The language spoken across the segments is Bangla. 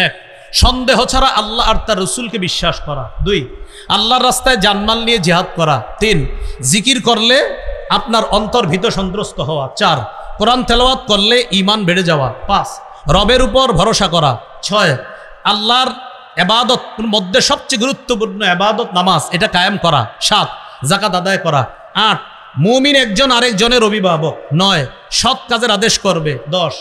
এক, সন্দেহ ছাড়া আল্লাহ আর তার রসুলকে বিশ্বাস করা। 2, আল্লাহর রাস্তায় জানমাল নিয়ে জিহাদ করা। 3, জিকির করলে আপনার অন্তর ভীত সন্ত্রস্ত হওয়া। 4, কোরআন তেলাওয়াত করলে ঈমান বেড়ে যাওয়া। 5, রবের উপর ভরসা করা। 6, আল্লাহর ইবাদত মধ্যে সবচেয়ে গুরুত্বপূর্ণ ইবাদত নামাজ, এটা কায়েম করা। 7, যাকাত আদায় করা। 8, মুমিন একজন আরেকজনের অভিভাবক। 9, সৎ কাজের আদেশ করবে। 10,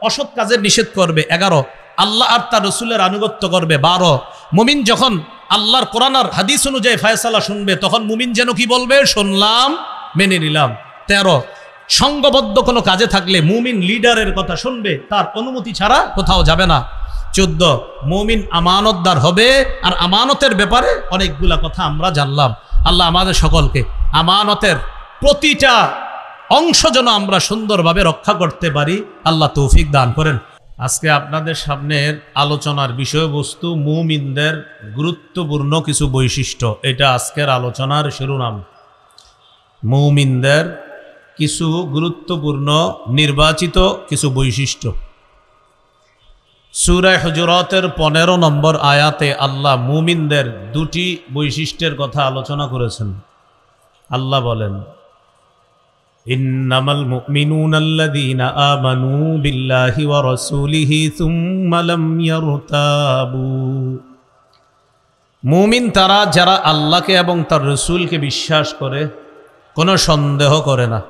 অসৎ কাজের নিষেধ করবে। 11, আল্লাহ আর তার রসুলের আনুগত্য করবে। 12, মুমিন যখন আল্লাহর কোরআন আর হাদিস অনুযায়ী ফয়সালা শুনবে তখন মুমিন যেন কি বলবে? শুনলাম, মেনে নিলাম। 13, সংঘবদ্ধ কোনো কাজে থাকলে মুমিন লিডারের কথা শুনবে, তার অনুমতি ছাড়া কোথাও যাবে না। 14, মুমিন আমানতদার হবে, আর আমানতের ব্যাপারে অনেকগুলা কথা আমরা জানলাম। আল্লাহ আমাদের সকলকে আমানতের প্রতিটা অংশ যেন আমরা সুন্দরভাবে রক্ষা করতে পারি, আল্লাহ তৌফিক দান করেন। আজকে আপনাদের সামনের আলোচনার বিষয়বস্তু মুমিনদের গুরুত্বপূর্ণ কিছু বৈশিষ্ট্য, এটা আজকের আলোচনার শিরোনাম। মুমিনদের কিছু গুরুত্বপূর্ণ নির্বাচিত কিছু বৈশিষ্ট্য। সূরা হুজুরাতের 15 নম্বর আয়াতে আল্লাহ মুমিনদের 2টি বৈশিষ্ট্যের কথা আলোচনা করেছেন। আল্লাহ বলেন, ইন্নামাল মুমিনুনা আল্লাযীনা আমানু বিল্লাহি ওয়া রাসূলিহি সুম্মা লাম ইয়ারতাবু। মুমিন তারা যারা আল্লাহকে এবং তার রাসূলকে বিশ্বাস করে, কোনো সন্দেহ করে না।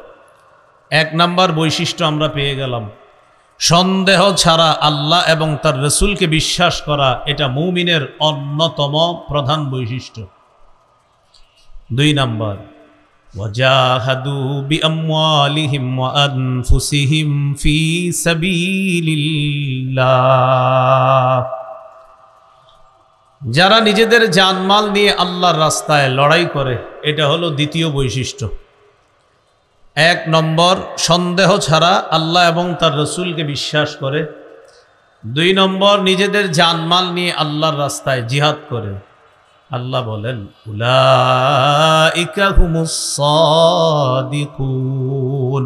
1 নম্বর বৈশিষ্ট্য আমরা পেয়ে গেলাম। সন্দেহ ছাড়া আল্লাহ এবং তার রাসূলকে বিশ্বাস করা, এটা মুমিনের অন্যতম প্রধান বৈশিষ্ট্য। 2 নম্বর, ওয়াজাহাদু বিআমওয়ালিহিম ওয়া আনফুসিহিম ফি সাবিলিল্লাহ। যারা নিজেদের জানমাল নিয়ে আল্লাহর রাস্তায় লড়াই করে, এটা হলো দ্বিতীয় বৈশিষ্ট্য। 1 নম্বর, সন্দেহ ছাড়া আল্লাহ এবং তার রসুলকে বিশ্বাস করে। 2 নম্বর, নিজেদের জানমাল নিয়ে আল্লাহর রাস্তায় জিহাদ করে। আল্লাহ বলেন, উলাইকা হুমুস সাদিকুন।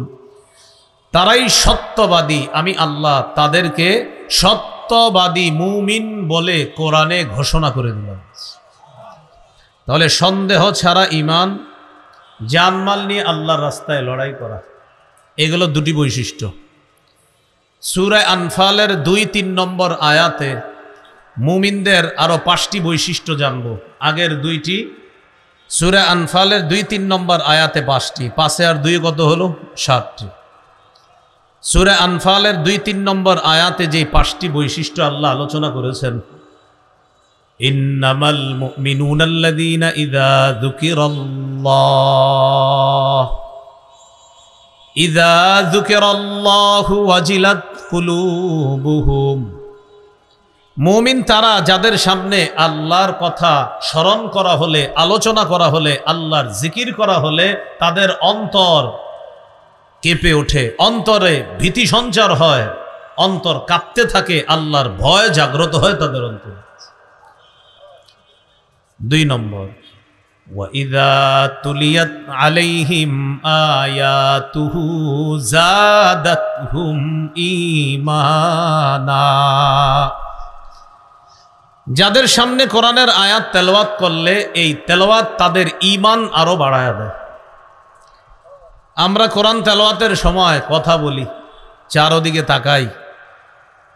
তারাই সত্যবাদী, আমি আল্লাহ তাদেরকে সত্যবাদী মুমিন বলে কোরআনে ঘোষণা করে দিলাম। তাহলে সন্দেহ ছাড়া ঈমান, জানমাল নিয়ে আল্লাহর রাস্তায় লড়াই করা, এগুলো 2টি বৈশিষ্ট্য। সূরা আনফালের 2-3 নম্বর আয়াতে মুমিনদের আরো 5টি বৈশিষ্ট্য জানব। আগের 2টি, সূরা আনফালের 2-3 নম্বর আয়াতে 5টি, 5 আর 2 কত হলো? 7টি। সূরা আনফালের 2-3 নম্বর আয়াতে যে 5টি বৈশিষ্ট্য আল্লাহ আলোচনা করেছেন, ইন্নামাল মুমিনুনা আল্লাযীনা ইযা যুকিরাল্লাহু ওয়াজিলাত কুলুবুহুম। মুমিন তারা যাদের সামনে আল্লাহর কথা স্মরণ করা হলে, আলোচনা করা হলে, আল্লাহর জিকির করা হলে তাদের অন্তর কেঁপে ওঠে, অন্তরে ভীতি সঞ্চার হয়, অন্তর কাঁপতে থাকে, আল্লাহর ভয় জাগ্রত হয় তাদের অন্তরে। 2 নম্বর, ওয়াইযা তুলিয়াত আলাইহিম আয়াতুহু যাদাতহুম ঈমানা। যাদের সামনে কোরআনের আয়াত তেলাওয়াত করলে এই তেলাওয়াত তাদের ঈমান আরো বাড়ায় দেয়। আমরা কোরআন তেলাওয়াতের সময় কথা বলি, চারদিকে তাকাই,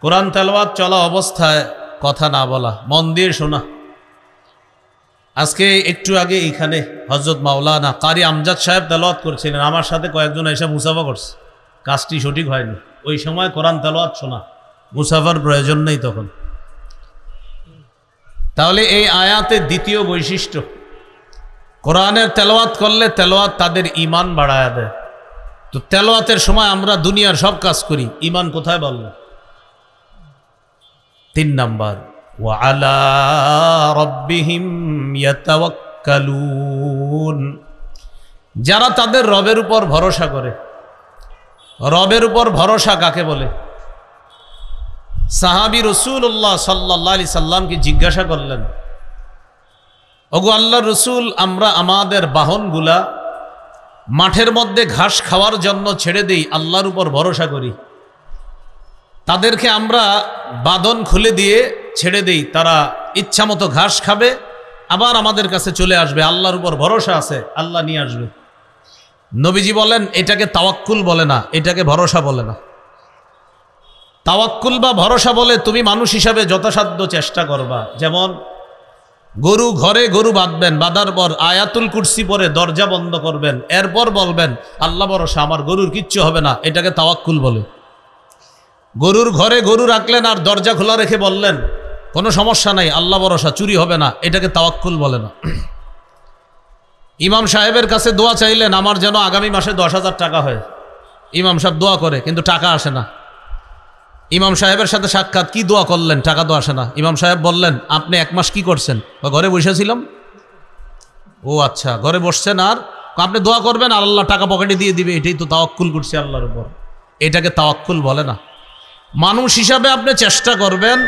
কোরআন তেলাওয়াত চলা অবস্থায় কথা না বলা, মন দিয়ে শোনা। আজকে একটু আগে এখানে হযরত মাওলানা কারি আমজাদ সাহেব তেলাওয়াত করছিলেন, আমার সাথে কয়েকজন এসে মুসাফা করছে, কাজটি সঠিক হয়নি। ওই সময় কোরআন তেলাওয়াত শোনা, মুসাফার প্রয়োজন নেই তখন। তাহলে এই আয়াতের 2য় বৈশিষ্ট্য, কোরআনের তেলাওয়াত করলে তেলাওয়াত তাদের ঈমান বাড়ায় দেয়। তো তেলাওয়াতের সময় আমরা দুনিয়ার সব কাজ করি, ঈমান কোথায় বলল? 3 নাম্বার, ওয়া আলা রাব্বিহিম ইয়াতাওয়াক্কালুন। যারা তাদের রবের উপর ভরসা করে। রবের উপর ভরসা কাকে বলে? সাহাবী রাসূলুল্লাহ সাল্লাল্লাহু আলাইহি সাল্লামকে জিজ্ঞাসা করলেন, ওগো আল্লাহর রাসূল, আমরা আমাদের বাহনগুলা মাঠের মধ্যে ঘাস খাওয়ার জন্য ছেড়ে দেই, আল্লাহর উপর ভরসা করি, তাদেরকে আমরা বাঁধন খুলে দিয়ে ছেড়ে দেই, তারা ইচ্ছা মতো ঘাস খাবে, আবার আমাদের কাছে চলে আসবে। আল্লাহর উপর ভরসা আছে, আল্লাহ নিয়ে আসবে। নবীজি বলেন এটাকে তাওয়াক্কুল বলে না, এটাকে ভরসা বলে না। তাওয়াক্কুল বা ভরসা বলে তুমি মানুষ হিসাবে যথাসাধ্য চেষ্টা করবা। যেমন ঘরে গরু বাঁধবেন, বাঁধার পর আয়াতুল কুরসি পরে দরজা বন্ধ করবেন, এরপর বলবেন আল্লাহ ভরসা, আমার গরুর কিচ্ছু হবে না, এটাকে তাওয়াক্কুল বলে। গরুর ঘরে গরু রাখলেন আর দরজা খোলা রেখে বললেন কোনো সমস্যা নাই, আল্লাহ ভরসা, চুরি হবে না, এটাকে তাওয়াক্কুল বলে না। ইমাম সাহেবের কাছে দোয়া চাইলেন আমার যেন আগামী মাসে 10,000 টাকা হয়। ইমাম সাহেব দোয়া করে কিন্তু টাকা আসে না। ইমাম সাহেবের সাথে সাক্ষাৎ, কি দোয়া করলেন, টাকা তো আসে না। ইমাম সাহেব বললেন আপনি 1 মাস কি করছেন? ঘরে বসেছিলাম। ও আচ্ছা, ঘরে বসছেন, আর আপনি দোয়া করবেন আর আল্লাহ টাকা পকেটে দিয়ে দিবে, এটাই তো তাওয়াক্কুল করছে আল্লাহর উপর। এটাকে তাওয়াক্কুল বলে না। মানুষ হিসাবে আপনি চেষ্টা করবেন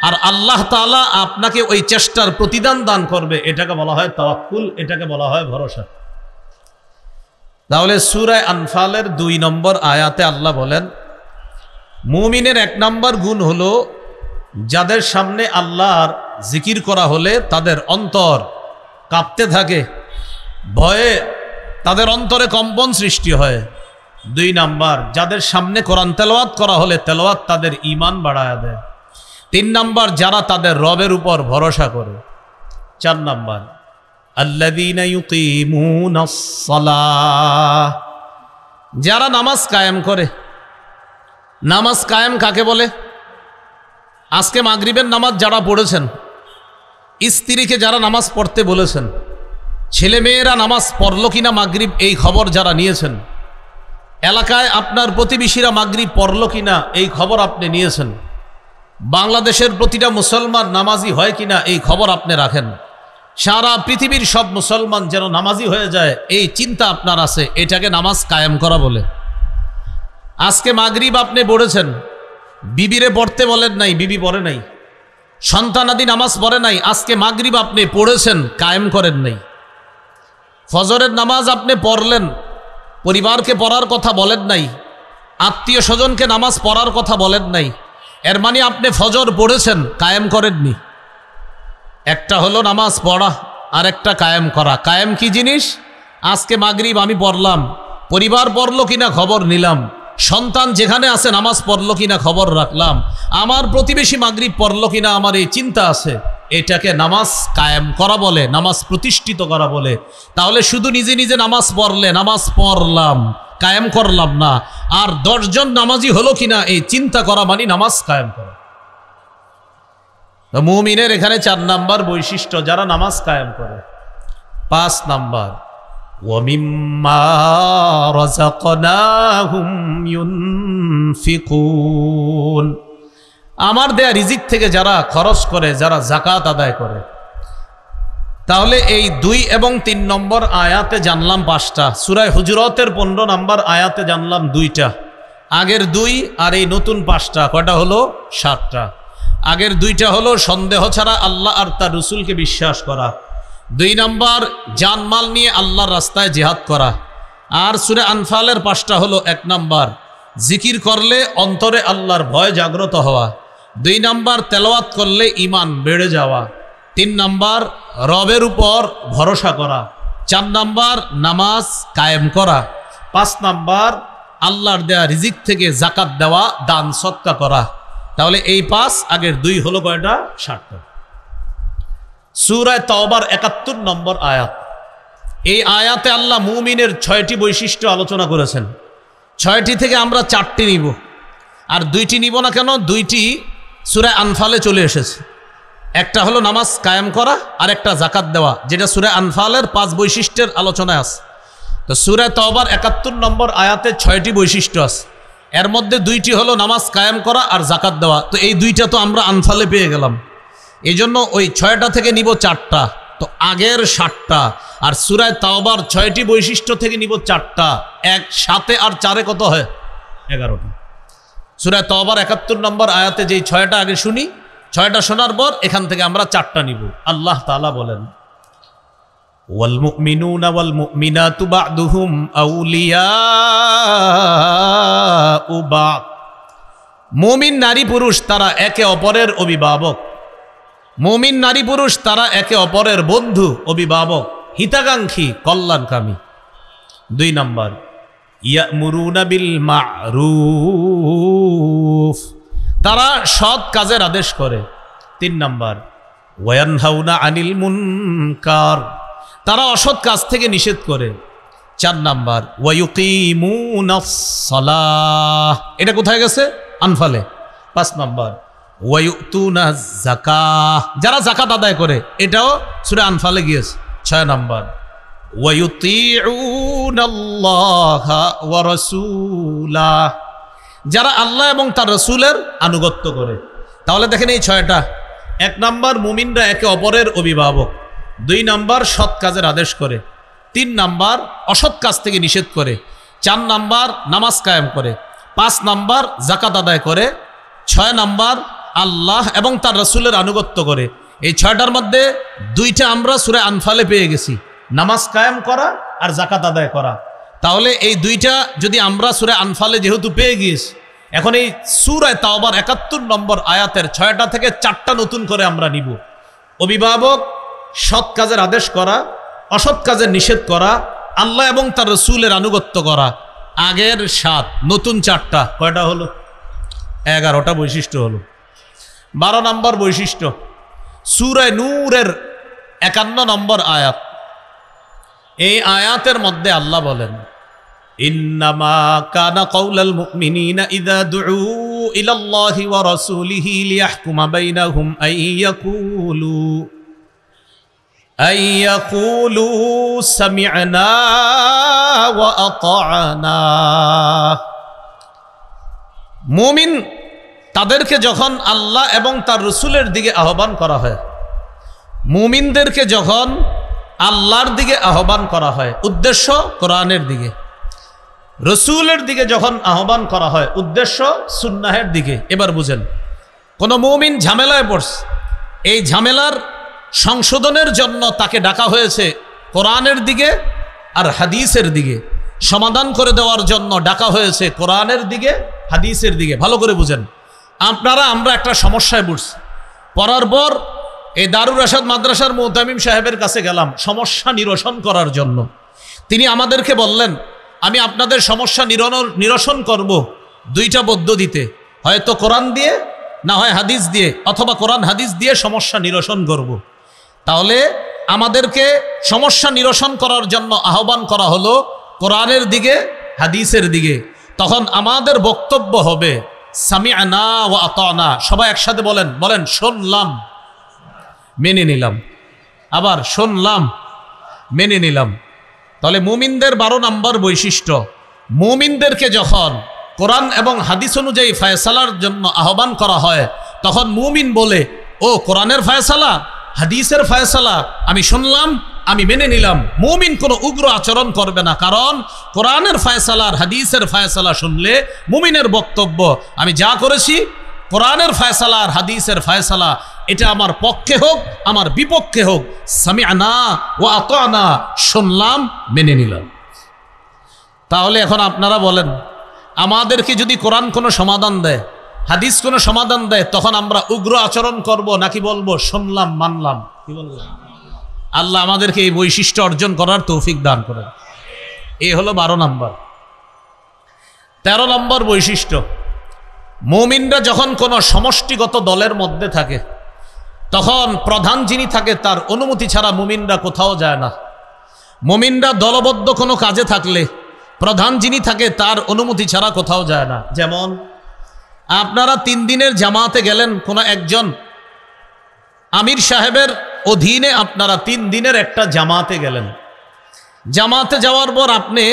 আর আল্লাহ তাআলা আপনাকে ওই চেষ্টার প্রতিদান দান করবে, এটাকে বলা হয় তাওয়াক্কুল, এটাকে বলা হয় ভরসা। তাহলে সূরা আনফালের 2 নম্বর আয়াতে আল্লাহ বলেন মুমিনের 1 নম্বর গুণ হলো যাদের সামনে আল্লাহর জিকির করা হলে তাদের অন্তর কাঁপতে থাকে, ভয়ে তাদের অন্তরে কম্পন সৃষ্টি হয়। 2 নাম্বার, যাদের সামনে কোরআন তেলাওয়াত করা হলে তেলাওয়াত তাদের ঈমান বাড়ায় দেয়। 3 নাম্বার, যারা তাদের রবের উপর ভরসা করে। 4 নাম্বার, আল্লাযীনা ইউকিমুনাস সালাহ, যারা নামাজ কায়েম করে। নামাজ কায়েম কাকে বলে? আজকে মাগরিবের নামাজ যারা পড়েছেন, স্ত্রীকে যারা নামাজ পড়তে বলেছেন, ছেলে মেয়েরা নামাজ পড়লো কিনা মাগরিব এই খবর যারা নিয়েছেন, এলাকায় আপনার প্রতিবেশীরা মাগরিব পড়লো কিনা এই খবর আপনি নিয়েছেন, বাংলাদেশের প্রতিটা মুসলমান নামাজি হয় কিনা এই খবর আপনি রাখেন, সারা পৃথিবীর সব মুসলমান যেন নামাজি হয়ে যায় এই চিন্তা আপনার আছে, এটাকে নামাজ কায়েম করা বলে। আজকে মাগরিব আপনি পড়েছেন, বিবিরে পড়তে বলেন নাই, বিবি পড়ে নাই, সন্তানাদি নামাজ পড়ে নাই, আজকে মাগরিব আপনি পড়েছেন, কায়েম করেন নাই। ফজরের নামাজ আপনি পড়লেন, পরিবারকে পড়ার কথা বলেন নাই, আত্মীয় স্বজনকে নামাজ পড়ার কথা বলেন নাই, এর মানে আপনি ফজর পড়েছেন, কায়েম করেননি। একটা হলো নামাজ পড়া আর একটা কায়েম করা। কায়েম কি জিনিস? আজকে মাগরিব আমি পড়লাম, পরিবার পড়লো কিনা খবর নিলাম, সন্তান যেখানে আছে নামাজ পড়লো কিনা খবর রাখলাম, আমার প্রতিবেশী মাগরিব পড়লো কিনা আমার এই চিন্তা আছে, এটাকে নামাজ কায়েম করা বলে, নামাজ প্রতিষ্ঠিত করা বলে। তাহলে শুধু নিজে নিজে নামাজ পড়লে নামাজ পড়লাম, কায়েম করলাম না, আর 10 জন নামাজি হলো কিনা এই চিন্তা করা মানে নামাজ কায়েম করা। তো মুমিনের এখানে 4 নাম্বার বৈশিষ্ট্য, যারা নামাজ কায়েম করে। 5 নাম্বার, ওয়ামিম্মা রাযাকনাহুম ইউনফিকুন, আমার দেয়া রিজিক থেকে যারা খরচ করে, যারা যাকাত আদায় করে। তাহলে এই 2 এবং 3 নম্বর আয়াতে জানলাম 5টা, সূরা হুজুরাতের 15 নম্বর আয়াতে জানলাম 2টা। আগের 2 আর এই নতুন 5টা, কয়টা হলো? 7টা। আগের 2টা হলো সন্দেহ ছাড়া আল্লাহ আর তার রসুলকে বিশ্বাস করা। 2 নম্বর জানমাল নিয়ে আল্লাহর রাস্তায় জিহাদ করা। আর সূরা আনফালের 5টা হলো 1 নম্বর জিকির করলে অন্তরে আল্লাহর ভয় জাগ্রত হওয়া, 2 নম্বর তেলাওয়াত করলে ঈমান বেড়ে যাওয়া, 3 নম্বর রবের উপর ভরসা করা, 4 নম্বর নামাজ কায়েম করা, 5 নম্বর আল্লাহর দেয়া রিজিক থেকে যাকাত দেওয়া, দান সদকা করা। তাহলে এই 5, আগের 2 হলো কয়টা? 7টা। সূরা তাওবার 71 নম্বর আয়াত। এই আয়াতে আল্লাহ মুমিনের 6টি বৈশিষ্ট্য আলোচনা করেছেন। 6টি থেকে আমরা 4টি নিব, আর 2টি নিব না কেন? 2টি সূরা আনফালে চলে এসেছে। একটা হলো নামাজ কায়েম করা, আর একটা যাকাত দেওয়া, যেটা সূরা আনফালের 5 বৈশিষ্ট্যের আলোচনায় আছে। তো সূরা তাওবার 71 নম্বর আয়াতে 6টি বৈশিষ্ট্য আছে, এর মধ্যে 2টি হলো নামাজ কায়েম করা আর যাকাত দেওয়া। তো এই 2টা তো আমরা আনফালে পেয়ে গেলাম, এই জন্য ওই 6টা থেকে নিব 4টা, তো আগের 7টা। আর সূরা তাওবার 6টি বৈশিষ্ট্য থেকে নিব 4টা, 1 7 আর 4 কত হয়? 11টা। সূরা তাওবার 71 নম্বর আয়াতে যেই 6টা আগে শুনি, 6টা শোনার পর এখান থেকে আমরা 4টা নিব। আল্লাহ তাআলা বলেন ওয়াল মুমিনুনা ওয়াল মুমিনাতু বা'দুহুম আউলিয়াউ বা'দ, মুমিন নারী পুরুষ তারা একে অপরের অভিভাবক, মুমিন নারী পুরুষ তারা একে অপরের বন্ধু, অভিভাবক, হিতাকাঙ্ক্ষী, কল্যাণকামী। 2 নম্বর, ইয়ামুরুনা বিল মা'রুফ, তারা সৎ কাজের আদেশ করে। 3 নম্বর, ওয়ায়ানহাউনা আনিল মুনকার, তারা অসৎ কাজ থেকে নিষেধ করে। 4 নম্বর, ওয়ায়ুকিমুনাস সালাহ, এটা কোথায় গেছে? আনফালে। 5 নম্বর, ওয়ায়ুতুনাজ যাকাহ, যারা যাকাত আদায় করে, এটাও সূরা আনফালে গিয়েছে। 6 নম্বর, ওয়ায়ুতিউনাল্লাহা ওয়া রাসূলাহ, যারা আল্লাহ এবং তার রাসূলের আনুগত্য করে। তাহলে দেখেন এই 6টা। 1 নম্বর, মুমিনরা একে অপরের অভিভাবক। 2 নম্বর, সৎ কাজের আদেশ করে। 3 নম্বর, অসৎ কাজ থেকে নিষেধ করে। 4 নম্বর, নামাজ কায়েম করে। 5 নম্বর, যাকাত আদায় করে। 6 নম্বর, আল্লাহ এবং তার রাসূলের আনুগত্য করে। এই 6টার মধ্যে 2টা আমরা সূরা আনফালে পেয়ে গেছি, নামাজ কায়েম করা আর যাকাত আদায় করা। তাহলে এই 2টা যদি আমরা সূরা আনফালে যেহেতু পেয়ে গিয়েছি, এখন এই সূরা তাওবার 71 নম্বর আয়াতের 6টা থেকে 4টা নতুন করে আমরা নিব। অভিভাবক, সৎ কাজের আদেশ করা, অসৎ কাজের নিষেধ করা, আল্লাহ এবং তার রাসূলের আনুগত্য করা। আগের 7, নতুন 4টা, কয়টা হলো? 11টা বৈশিষ্ট্য হলো। 12 নম্বর বৈশিষ্ট্য, সূরা নূরের 51 নম্বর আয়াত। এই আয়াতের মধ্যে আল্লাহ বলেন, ইন্নামা কানা কাউলাল মুমিনিনা ইযা দুউ ইলাল্লাহি ওয়া রাসূলিহি লিয়াহকুমা বাইনাহুম আইয়াকুলু সামি'না ওয়া আতা'না। মুমিন তাদেরকে যখন আল্লাহ এবং তার রাসূলের দিকে আহ্বান করা হয়, মুমিনদেরকে যখন আল্লাহর দিকে আহ্বান করা হয়, উদ্দেশ্য কোরআনের দিকে, রাসূলের দিকে যখন আহ্বান করা হয়, উদ্দেশ্য সুন্নাহের দিকে। এবার বুঝেন, কোন মুমিন ঝামেলায় পড়ছে, এই ঝামেলার সংশোধনের জন্য তাকে ডাকা হয়েছে কোরআনের দিকে আর হাদিসের দিকে, সমাধান করে দেওয়ার জন্য ডাকা হয়েছে কোরআনের দিকে, হাদিসের দিকে। ভালো করে বুঝেন, আমরা একটা সমস্যায় পড়ছি, পড়ার পর এই দারুর রাশাদ মাদ্রাসার মুহতামিম সাহেবের কাছে গেলাম সমস্যা নিরসন করার জন্য। তিনি আমাদেরকে বললেন, আমি আপনাদের সমস্যা নিরসন করব 2টা পদ্ধতিতে, হয়তো কোরআন দিয়ে, না হয় হাদিস দিয়ে, অথবা কোরআন হাদিস দিয়ে সমস্যা নিরসন করব। তাহলে আমাদেরকে সমস্যা নিরসন করার জন্য আহ্বান করা হলো কোরআনের দিকে, হাদিসের দিকে। তখন আমাদের বক্তব্য হবে সামি'না ওয়া আতা'না। সবাই একসাথে বলেন, শুনলাম, মেনে নিলাম। আবার শুনলাম, মেনে নিলাম। তাহলে মুমিনদের 12 নম্বর বৈশিষ্ট্য, মুমিনদেরকে যখন কোরআন এবং হাদিস অনুযায়ী ফয়সালার জন্য আহ্বান করা হয়, তখন মুমিন বলে, ও কোরআনের ফয়সালা, হাদিসের ফয়সালা আমি শুনলাম, আমি মেনে নিলাম। মুমিন কোনো উগ্র আচরণ করবে না, কারণ কোরআনের ফয়সালা আর হাদিসের ফয়সালা শুনলে মুমিনের বক্তব্য, আমি যা করেছি কোরআনের ফয়সালা আর হাদিসের ফয়সালা, এটা আমার পক্ষে হোক আমার বিপক্ষে হোক, সামি'না ওয়া আতা'না, শুনলাম, মেনে নিলাম। তাহলে এখন আপনারা বলেন, আমাদেরকে যদি কোরআন কোনো সমাধান দেয়, হাদিস কোনো সমাধান দেয়, তখন আমরা উগ্র আচরণ করব নাকি বলবো শুনলাম, মানলাম? কি বলবো? আল্লাহ আমাদেরকে এই বৈশিষ্ট্য অর্জন করার তৌফিক দান করেন। এই হলো 12 নম্বর। 13 নম্বর বৈশিষ্ট্য, মুমিনরা যখন কোনো সমষ্টিগত দলের মধ্যে থাকে, তখন প্রধান যিনি থাকে তার অনুমতি ছাড়া মুমিনরা কোথাও যায় না। মুমিনরা দলবদ্ধ কোনো কাজে থাকলে প্রধান যিনি থাকে তার অনুমতি ছাড়া কোথাও যায় না। যেমন আপনারা 3 দিনের জামাতে গেলেন, কোনো একজন আমির সাহেবের অধীনে আপনারা 3 দিনের একটা জামাতে গেলেন। জামাতে যাওয়ার পর আপনি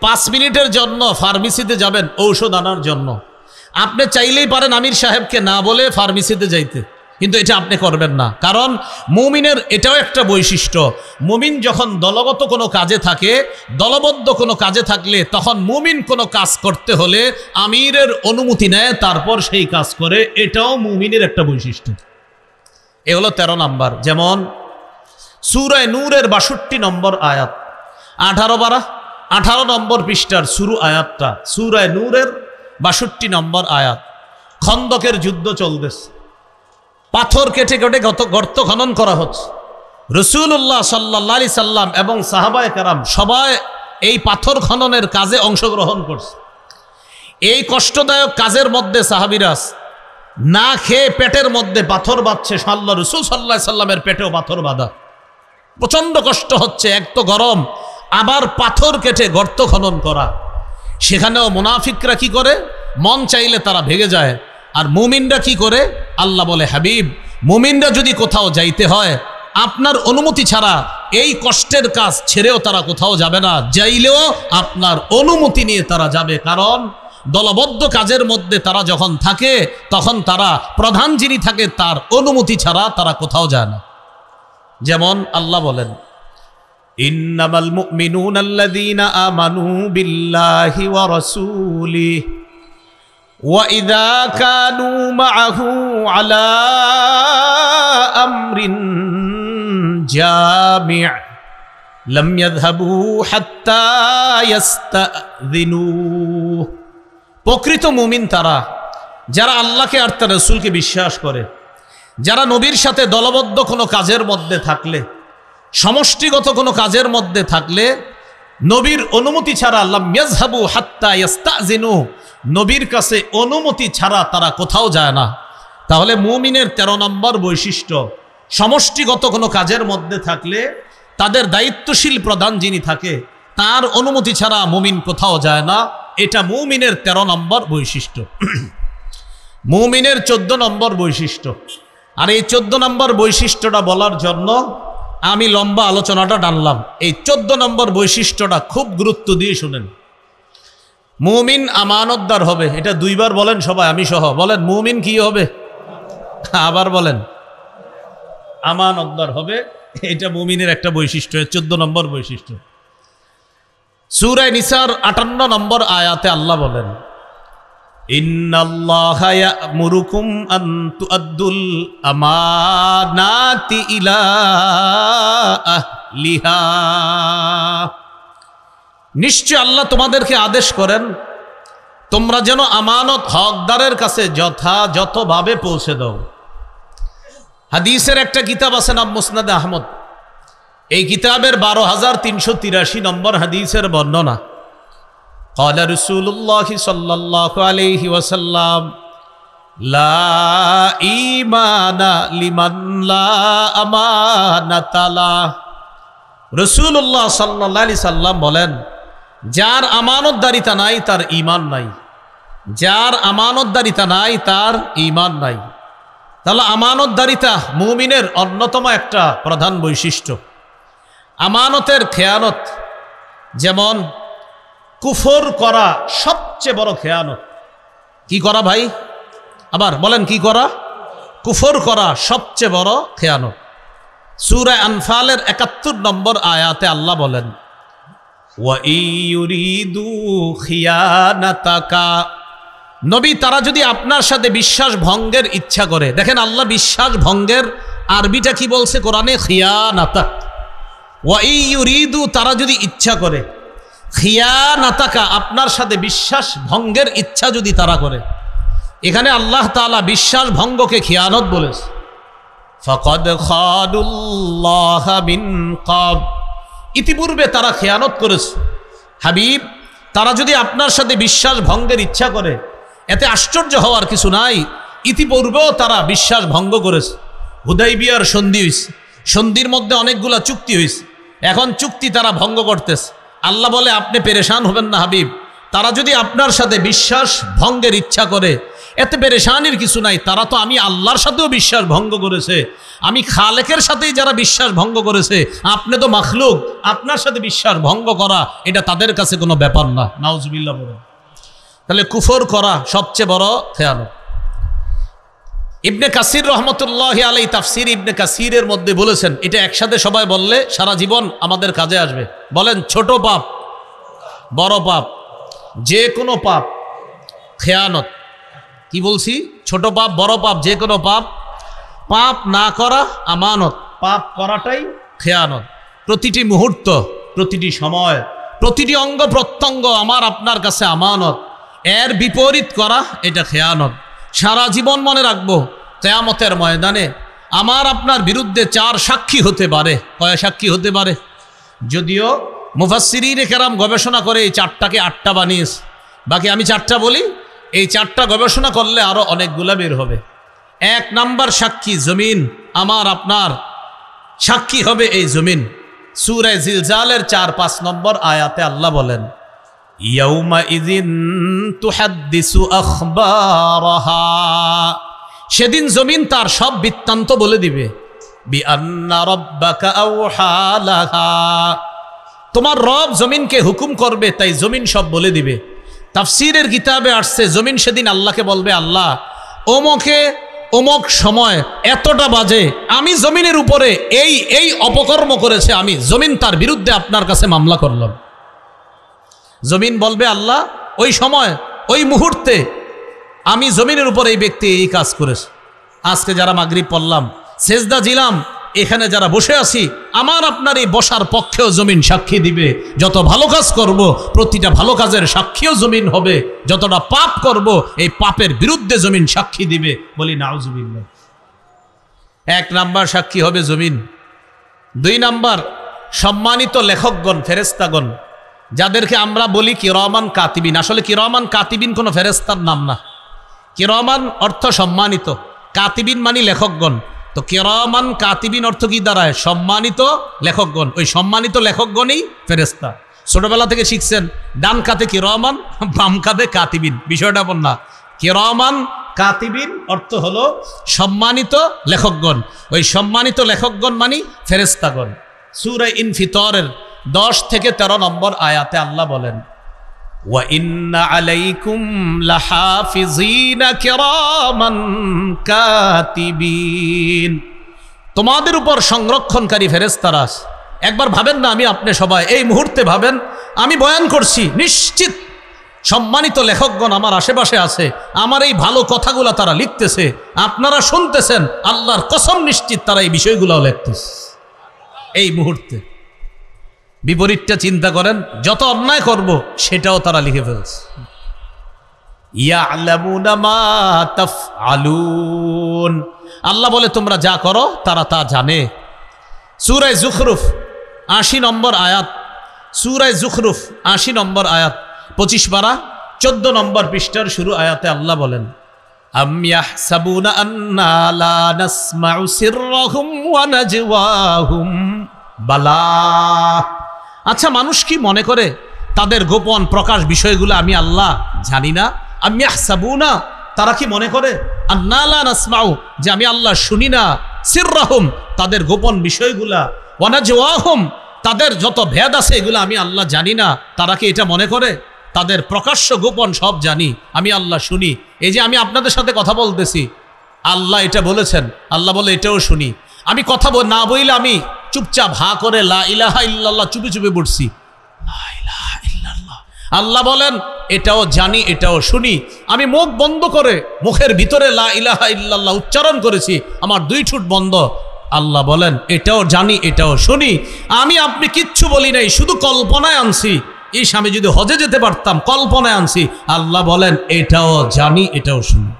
5 মিনিটের জন্য ফার্মেসিতে যাবেন ঔষধ আনার জন্য। আপনি চাইলেই পারেন আমির সাহেবকে না বলে ফার্মেসিতে যাইতে, কিন্তু এটা আপনি করবেন না, কারণ মুমিনের এটাও একটা বৈশিষ্ট্য। মুমিন যখন দলগত কোনো কাজে থাকে, দলবদ্ধ কোনো কাজে থাকলে, তখন মুমিন কোনো কাজ করতে হলে আমিরের অনুমতি নেয়, তারপর সেই কাজ করে। এটাও মুমিনের একটা বৈশিষ্ট্য। এ হলো 13 নম্বর। যেমন সূরা নূরের 62 নম্বর আয়াত, 18 নম্বর পৃষ্ঠার শুরু আয়াতটা, সূরা নূরের 62 নম্বর আয়াত। খন্দকের যুদ্ধ চলতেছে, পাথর কেটে কেটে গর্ত খনন করা হচ্ছে। রাসূলুল্লাহ সাল্লাল্লাহু আলাইহি সাল্লাম এবং সাহাবায়ে কেরাম সবাই এই পাথর খননের কাজে অংশগ্রহণ করছে। এই কষ্টদায়ক কাজের মধ্যে সাহাবীরা না খেয়ে পেটের মধ্যে পাথর বাঁধছে। আল্লাহ রাসূল সাল্লাল্লাহু আলাইহি সাল্লামের পেটেও পাথর বাঁধা, প্রচন্ড কষ্ট হচ্ছে, এক তো গরম, আবার পাথর কেটে গর্ত খনন করা। সেখানেও মুনাফিকরা কি করে, মন চাইলে তারা ভেগে যায়। আর মুমিনরা কি করে, আল্লাহ বলে হাবিব মুমিনরা যদি কোথাও যাইতে হয় আপনার অনুমতি ছাড়া এই কষ্টের কাজ ছেড়েও তারা কোথাও যাবে না, যাইলেও আপনার অনুমতি নিয়ে তারা যাবে। কারণ দলবদ্ধ কাজের মধ্যে তারা যখন থাকে তখন তারা প্রধান যিনি থাকে তার অনুমতি ছাড়া তারা কোথাও যায় না। যেমন আল্লাহ বলেন ইন্নামাল মুমিনুনা আল্লাযীনা আমানু বিল্লাহি ওয়া রাসূলিহি ওয়া ইযা কানু মাআহু আলা আমরিন জামি' লাম ইয়াযহাবু হাত্তা ইস্তাযিনুহু। প্রকৃত মুমিন তারা যারা আল্লাহকে আর তার রাসূলকে বিশ্বাস করে, যারা নবীর সাথে দলবদ্ধ কোনো কাজের মধ্যে থাকলে, সমষ্টিগত কোনো কাজের মধ্যে থাকলে নবীর অনুমতি ছাড়া লাম ইয়াযহাবু হাত্তা ইস্তাযিনু, নবীর কাছে অনুমতি ছাড়া তারা কোথাও যায় না। তাহলে মুমিনের 13 নম্বর বৈশিষ্ট্য, সমষ্টিগত কোনো কাজের মধ্যে থাকলে তাদের দায়িত্বশীল প্রধান যিনি থাকে তার অনুমতি ছাড়া মুমিন কোথাও যায় না। এটা মুমিনের 13 নম্বর বৈশিষ্ট্য। মুমিনের 14 নম্বর বৈশিষ্ট্য। আর এই 14 নম্বর বৈশিষ্ট্যটা বলার জন্য আমি লম্বা আলোচনাটা টানলাম। এই 14 নম্বর বৈশিষ্ট্যটা খুব গুরুত্ব দিয়ে শুনেন। মুমিন আমানতদার হবে, এটা 2 বার বলেন সবাই, আমি সহ বলেন মুমিন কি হবে, আবার বলেন আমানতদার হবে। এটা মুমিনের একটা বৈশিষ্ট্য, 14 নম্বর বৈশিষ্ট্য। সূরা নিসার 58 নম্বর আয়াতে আল্লাহ বলেন ইন্নাল্লাহা ইয়া'মুরুকুম আন তু'আদ্দুল আমানাতি ইলা আহলিহা। নিশ্চয় আল্লাহ তোমাদেরকে আদেশ করেন তোমরা যেন আমানত হকদারের কাছে যথাযথভাবে পৌঁছে দাও। হাদিসের একটা কিতাব আছে নাম মুসনাদে আহমদ, এই কিতাবের 12,383 নম্বর হাদিসের বর্ণনা। ক্বালা রাসূলুল্লাহ সাল্লাল্লাহু আলাইহি ওয়াসাল্লাম লা ঈমানা লিমান লা আমানাতা লা। রাসূলুল্লাহ সাল্লাল্লাহু আলাইহি সাল্লাম বলেন যার আমানতদারিতা নাই তার ঈমান নাই, যার আমানতদারিতা নাই তার ঈমান নাই। তাহলে আমানতদারিতা মুমিনের অন্যতম একটা প্রধান বৈশিষ্ট্য। আমানতের খেয়ানত, যেমন কুফর করা সবচেয়ে বড় খেয়ানত। কি করা ভাই, আবার বলেন কি করা, কুফর করা সবচেয়ে বড় খেয়ানত। সূরা আনফালের 71 নম্বর আয়াতে আল্লাহ বলেন ওয়া ইউরিদু খিয়ানাতাকা। নবী তারা যদি আপনার সাথে বিশ্বাস ভঙ্গের ইচ্ছা করে, দেখেন আল্লাহ বিশ্বাস ভঙ্গের আরবিটা কি বলছে কোরআনে, খিয়ানাতাক। ওয়া ইউরিদু তারা যদি ইচ্ছা করে, খিয়ানাতাকা আপনার সাথে বিশ্বাস ভঙ্গের ইচ্ছা যদি তারা করে, এখানে আল্লাহ তাআলা বিশ্বাস ভঙ্গকে খিয়ানত বলেছে। ফাকাদ খাদুল্লাহ মিন ক্বাব, ইতিপূর্বে তারা খেয়ানত করেছে। হাবিব তারা যদি আপনার সাথে বিশ্বাস ভঙ্গের ইচ্ছা করে, এতে আশ্চর্য হওয়ার কিছু নাই, ইতিপূর্বেও তারা বিশ্বাস ভঙ্গ করেছে। হুদাইবিয়ার সন্ধি হয়েছে, সন্ধির মধ্যে অনেকগুলা চুক্তি হয়েছে, এখন চুক্তি তারা ভঙ্গ করতেছে। আল্লাহ বলে আপনি পেরেশান হবেন না হাবিব, তারা যদি আপনার সাথে বিশ্বাস ভঙ্গের ইচ্ছা করে এতে পেরেশানির কিছু নাই। তারা তো আমি আল্লাহর সাথেও বিশ্বাস ভঙ্গ করেছে, আমি খালেকের সাথেই যারা বিশ্বাস ভঙ্গ করেছে, আপনি তো মাখলুক, আপনার সাথে বিশ্বাস ভঙ্গ করা এটা তাদের কাছে কোনো ব্যাপার না। নাউজুবিল্লাহ বলেন। তাহলে কুফর করা সবচেয়ে বড় খেয়ানত। ইবনে কাসির রহমতুল্লাহি আলাইহি তাফসির ইবনে কাসিরের মধ্যে বলেছেন, এটা একসাথে সবাই বললে সারা জীবন আমাদের কাজে আসবে। বলেন ছোট পাপ, বড় পাপ, যে কোনো পাপ খেয়ানত। কি বলছি, ছোট পাপ বড় পাপ যে কোনো পাপ, পাপ না করা আমানত, পাপ করাটাই খেয়ানত। প্রতিটি মুহূর্ত, প্রতিটি সময়, প্রতিটি অঙ্গ প্রত্যঙ্গ আমার আপনার কাছে আমানত, এর বিপরীত করা এটা খেয়ানত। সারা জীবন মনে রাখবো, কিয়ামতের ময়দানে আমার আপনার বিরুদ্ধে 4 সাক্ষী হতে পারে। কয় সাক্ষী হতে পারে? যদিও মুফাসসিরিনে কেরাম গবেষণা করে এই 4টাকে 8টা বানিয়েছে, বাকি আমি 4টা বলি। এই 4টা গবেষণা করলে আরো অনেকগুলা বের হবে। 1 নাম্বার সাক্ষী জমিন, আমার আপনার সাক্ষী হবে এই জমিন। সূরা জিলজালের 4-5 নম্বর আয়াতে আল্লাহ বলেন, ইয়াউমা ইযিন তুহাদ্দিসু আখবারাহা, সেদিন জমিন তার সব বৃত্তান্ত বলে দিবে। বিআন্না রাব্বাকা আওহা লাহা, তোমার রব জমিনকে হুকুম করবে, তাই জমিন সব বলে দিবে। তাফসীরের কিতাবে আসছে, জমিন সেদিন আল্লাহকে বলবে, আল্লাহ ওমকে অমক সময় এতটা বাজে আমি জমিনের উপরে এই এই অপকর্ম করেছে, আমি জমিন তার বিরুদ্ধে আপনার কাছে মামলা করলাম। জমিন বলবে, আল্লাহ ওই সময় ওই মুহূর্তে আমি জমিনের উপর এই ব্যক্তি এই কাজ করেছে। আজকে যারা মাগরিব পড়লাম, সেজদা দিলাম, এখানে যারা বসে আছি, আমার আপনার এই বসার পক্ষেও জমিন সাক্ষী দিবে। যত ভালো কাজ করব, প্রতিটা ভালো কাজের সাক্ষীও জমিন হবে। যতটা পাপ করব, এই পাপের বিরুদ্ধে জমিন সাক্ষী দিবে। বলি নাউজুবিল্লাহ। 1 নাম্বার সাক্ষী হবে জমিন। 2 নাম্বার সম্মানিত লেখকগণ, ফেরেশতাগণ, যাদেরকে আমরা বলি কিরামান কাতিবিন। আসলে কিরামান কাতিবিন কোনো ফেরেশতার নাম না। কিরামান অর্থ সম্মানিত, কাতিবিন মানে লেখকগণ। তো কিরামান কাতিবিন অর্থ কি দাঁড়ায়? সম্মানিত লেখকগণ। ওই সম্মানিত লেখকগণই ফেরেশতা। ছোটবেলা থেকে শিখছেন, ডান কাতে কিরামান, বাম কাতে কাতিবিন। বিষয়টা বল না, কিরামান কাতিবিন অর্থ হলো সম্মানিত লেখকগণ। ওই সম্মানিত লেখকগণ মানে ফেরেশতাগণ। সূরা ইনফিতরের 10 থেকে 13 নম্বর আয়াতে আল্লাহ বলেন, ওয়া ইন্না আলাইকুম লাহাফিজিনা কিরামান কাতিবিন, তোমাদের উপর সংরক্ষণকারী ফেরেশতারা আছে। একবার ভাবেন না, আমি আপনি সবাই এই মুহূর্তে ভাবেন, আমি বয়ান করছি, নিশ্চিত সম্মানিত লেখকগণ আমার আশেপাশে আছে, আমার এই ভালো কথাগুলো তারা লিখতেছে, আপনারা শুনতেছেন, আল্লাহর কসম নিশ্চিত তারা এই বিষয়গুলোও লিখতেছে এই মুহূর্তে। বিপরীতটা চিন্তা করেন, যত অন্যায় করব সেটাও তারা লিখে ফেলছে। ইয়ালামুনা মা তাফআলুন, আল্লাহ বলে তোমরা যা করো তারা তা জানে। সূরা যুখরুফ 80 নম্বর আয়াত, সূরা যুখরুফ 80 নম্বর আয়াত, 25 পারা 14 নম্বর পৃষ্ঠার শুরু আয়াতে আল্লাহ বলেন, আম ইয়াহসাবুনা আন্না লা নাসমাউ সিররাহুম ওয়া নাজওয়াহুম, বালা, আচ্ছা মানুষ কি মনে করে তাদের গোপন প্রকাশ বিষয়গুলো আমি আল্লাহ জানি না? আম ইয়াহসাবুনা, তারা কি মনে করে আন্না লা নাসমাউ, যে আমি আল্লাহ শুনি না, সিররাহুম, তাদের গোপন বিষয়গুলা, ওয়া নাজওয়াহুম, তাদের যত ভেদ আছে এগুলো আমি আল্লাহ জানি না? তারা কি এটা মনে করে? তাদের প্রকাশ্য গোপন সব জানি, আমি আল্লাহ শুনি। এই যে আমি আপনাদের সাথে কথা বলতেছি, আল্লাহ এটা বলেছেন, আল্লাহ বলে এটাও শুনি। আমি কথা না বইলে আমি চুপচাপ হা করে লা ইলাহা ইল্লাল্লাহ চুপে চুপে পড়ছি, লা ইলাহা ইল্লাল্লাহ, আল্লাহ বলেন এটাও জানি, এটাও শুনি। আমি মুখ বন্ধ করে মুখের ভিতরে লা ইলাহা ইল্লাল্লাহ উচ্চারণ করেছি, আমার 2 ঠোঁট বন্ধ, আল্লাহ বলেন এটাও জানি, এটাও শুনি। আমি আপনি কিচ্ছু বলি নাই, শুধু কল্পনায় আনছি। ইস, আমি যদি হজে যেতে পারতাম, কল্পনায় আনছি। আল্লাহ বলেন এটাও জানি, এটাও শুনি,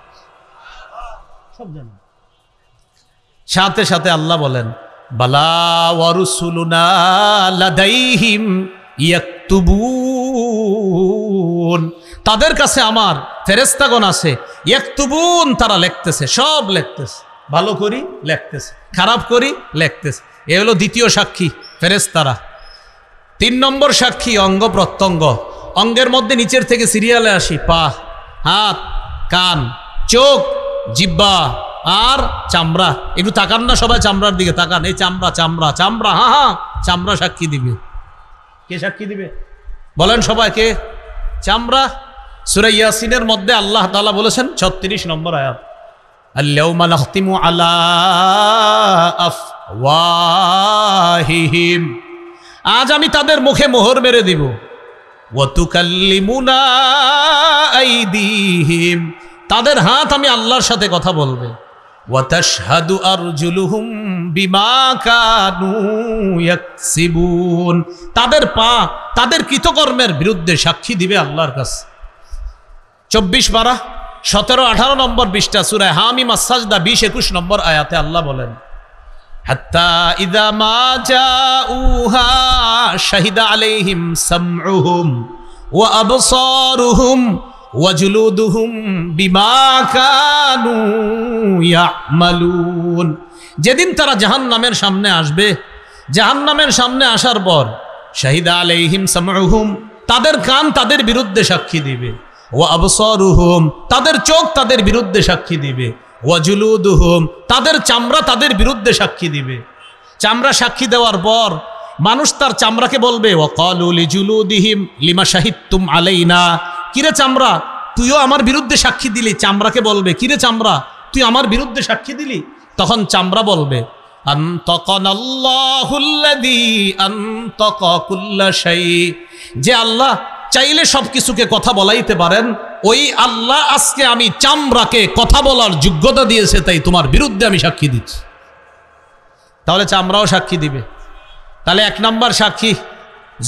সব জানি। সাথে সাথে আল্লাহ বলেন, বালা ওয়া রুসুলুনা লাদাইহিম ইয়াকতুবুন, তাদের কাছে আমার ফেরেশতাগণ আছে, ইয়াকতুবুন, তারা লিখতেছে, সব লিখতেছে, ভালো করি লিখতেছে, খারাপ করি লিখতেছে। এ হলো দ্বিতীয় সাক্ষী, ফেরেশতারা। 3 নম্বর সাক্ষী অঙ্গ প্রত্যঙ্গ। অঙ্গের মধ্যে নিচের থেকে সিরিয়ালে আসি, পা, হাত, কান, চোখ, জিহ্বা আর চামড়া। একটু তাকান না সবাই, চামড়ার দিকে তাকান। এই চামড়া, চামড়া, চামড়া, হ্যাঁ হ্যাঁ, চামড়া সাক্ষী দিবে। কে সাক্ষী দিবে বলেন সবাই, কে? চামড়া। সূরা ইয়াসিনের মধ্যে আল্লাহ তাআলা বলেছেন 36 নম্বর আয়াত, আল-ইয়াউমা নাখতিমু আলা আফওয়াহিহিম, আজ আমি তাদের মুখে মোহর মেরে দিব। ওয়া তুকাল্লিমুনা আইদিহিম, তাদের হাত আমি আল্লাহর সাথে কথা বলবে। ওয়া তাশহাদু আরজুলুহুম বিমা কানু ইয়াকসিবুন, তাদের পা তাদের কৃতকর্মের বিরুদ্ধে সাক্ষী দিবে আল্লাহর কাছে। 24 পারা 17-18 নম্বর পৃষ্ঠা সূরা হামিম আস-সাজদা 20-21 নম্বর আয়াতে আল্লাহ বলেন, হাত্তা ইযা মা জাউহা শাহিদা আলাইহিম সামউহুম ওয়া আবসারুহুম ওয়া জুলুদুহুম বিমা কানু ইয়ামালুন। যেদিন তারা জাহান্নামের সামনে আসবে, জাহান্নামের সামনে আসার পর শাহিদা আলাইহিম সামউহুম, তাদের কান তাদের বিরুদ্ধে সাক্ষী দিবে, ওয়া আবসারুহুম, তাদের চোখ তাদের বিরুদ্ধে সাক্ষী দিবে, ওয়া জুলুদুহুম, তাদের চামড়া তাদের বিরুদ্ধে সাক্ষী দিবে। চামড়া সাক্ষী দেওয়ার পর মানুষ তার চামড়াকে বলবে, ওয়া ক্বালু লিজুলুদিহিম লিমা শাহিদতুম আলাইনা, কিরে চামড়া তুইও আমার বিরুদ্ধে সাক্ষী দিলি। চামড়াকে বলবে, কিরে চামড়া তুই আমার বিরুদ্ধে সাক্ষী দিলি? তখন চামড়া বলবে, আনতাকানাল্লাহুল্লাযী আনতাকা কুল্লা শাই, যে আল্লাহ চাইলে সব কিছুকে কথা বলাইতে পারেন, ওই আল্লাহ আজকে আমি চামড়াকে কথা বলার যোগ্যতা দিয়েছে, তাই তোমার বিরুদ্ধে আমি সাক্ষী দিচ্ছি। তাহলে চামড়াও সাক্ষী দিবে। তাহলে 1 নাম্বার সাক্ষী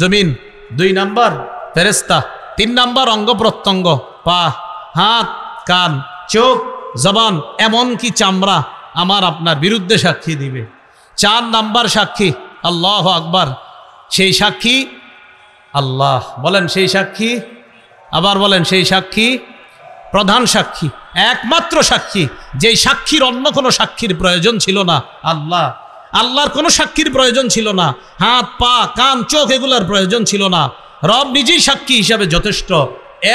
জমিন, 2 নাম্বার ফেরেশতা, 3 নাম্বার অঙ্গ প্রত্যঙ্গ, পা, হাত, কান, চোখ, জবান, এমনকি চামড়া আমার আপনার বিরুদ্ধে সাক্ষী দিবে। 4 নাম্বার সাক্ষী আল্লাহু আকবার, সেই সাক্ষী আল্লাহ। বলেন সেই সাক্ষী, আবার বলেন সেই সাক্ষী প্রধান সাক্ষী, একমাত্র সাক্ষী, যেই সাক্ষীর অন্য কোনো সাক্ষীর প্রয়োজন ছিল না। আল্লাহ, আল্লাহর কোনো সাক্ষীর প্রয়োজন ছিল না, হাত, পা, কান, চোখ এগুলোর প্রয়োজন ছিল না। রব নিজেই সাক্ষী হিসাবে যথেষ্ট।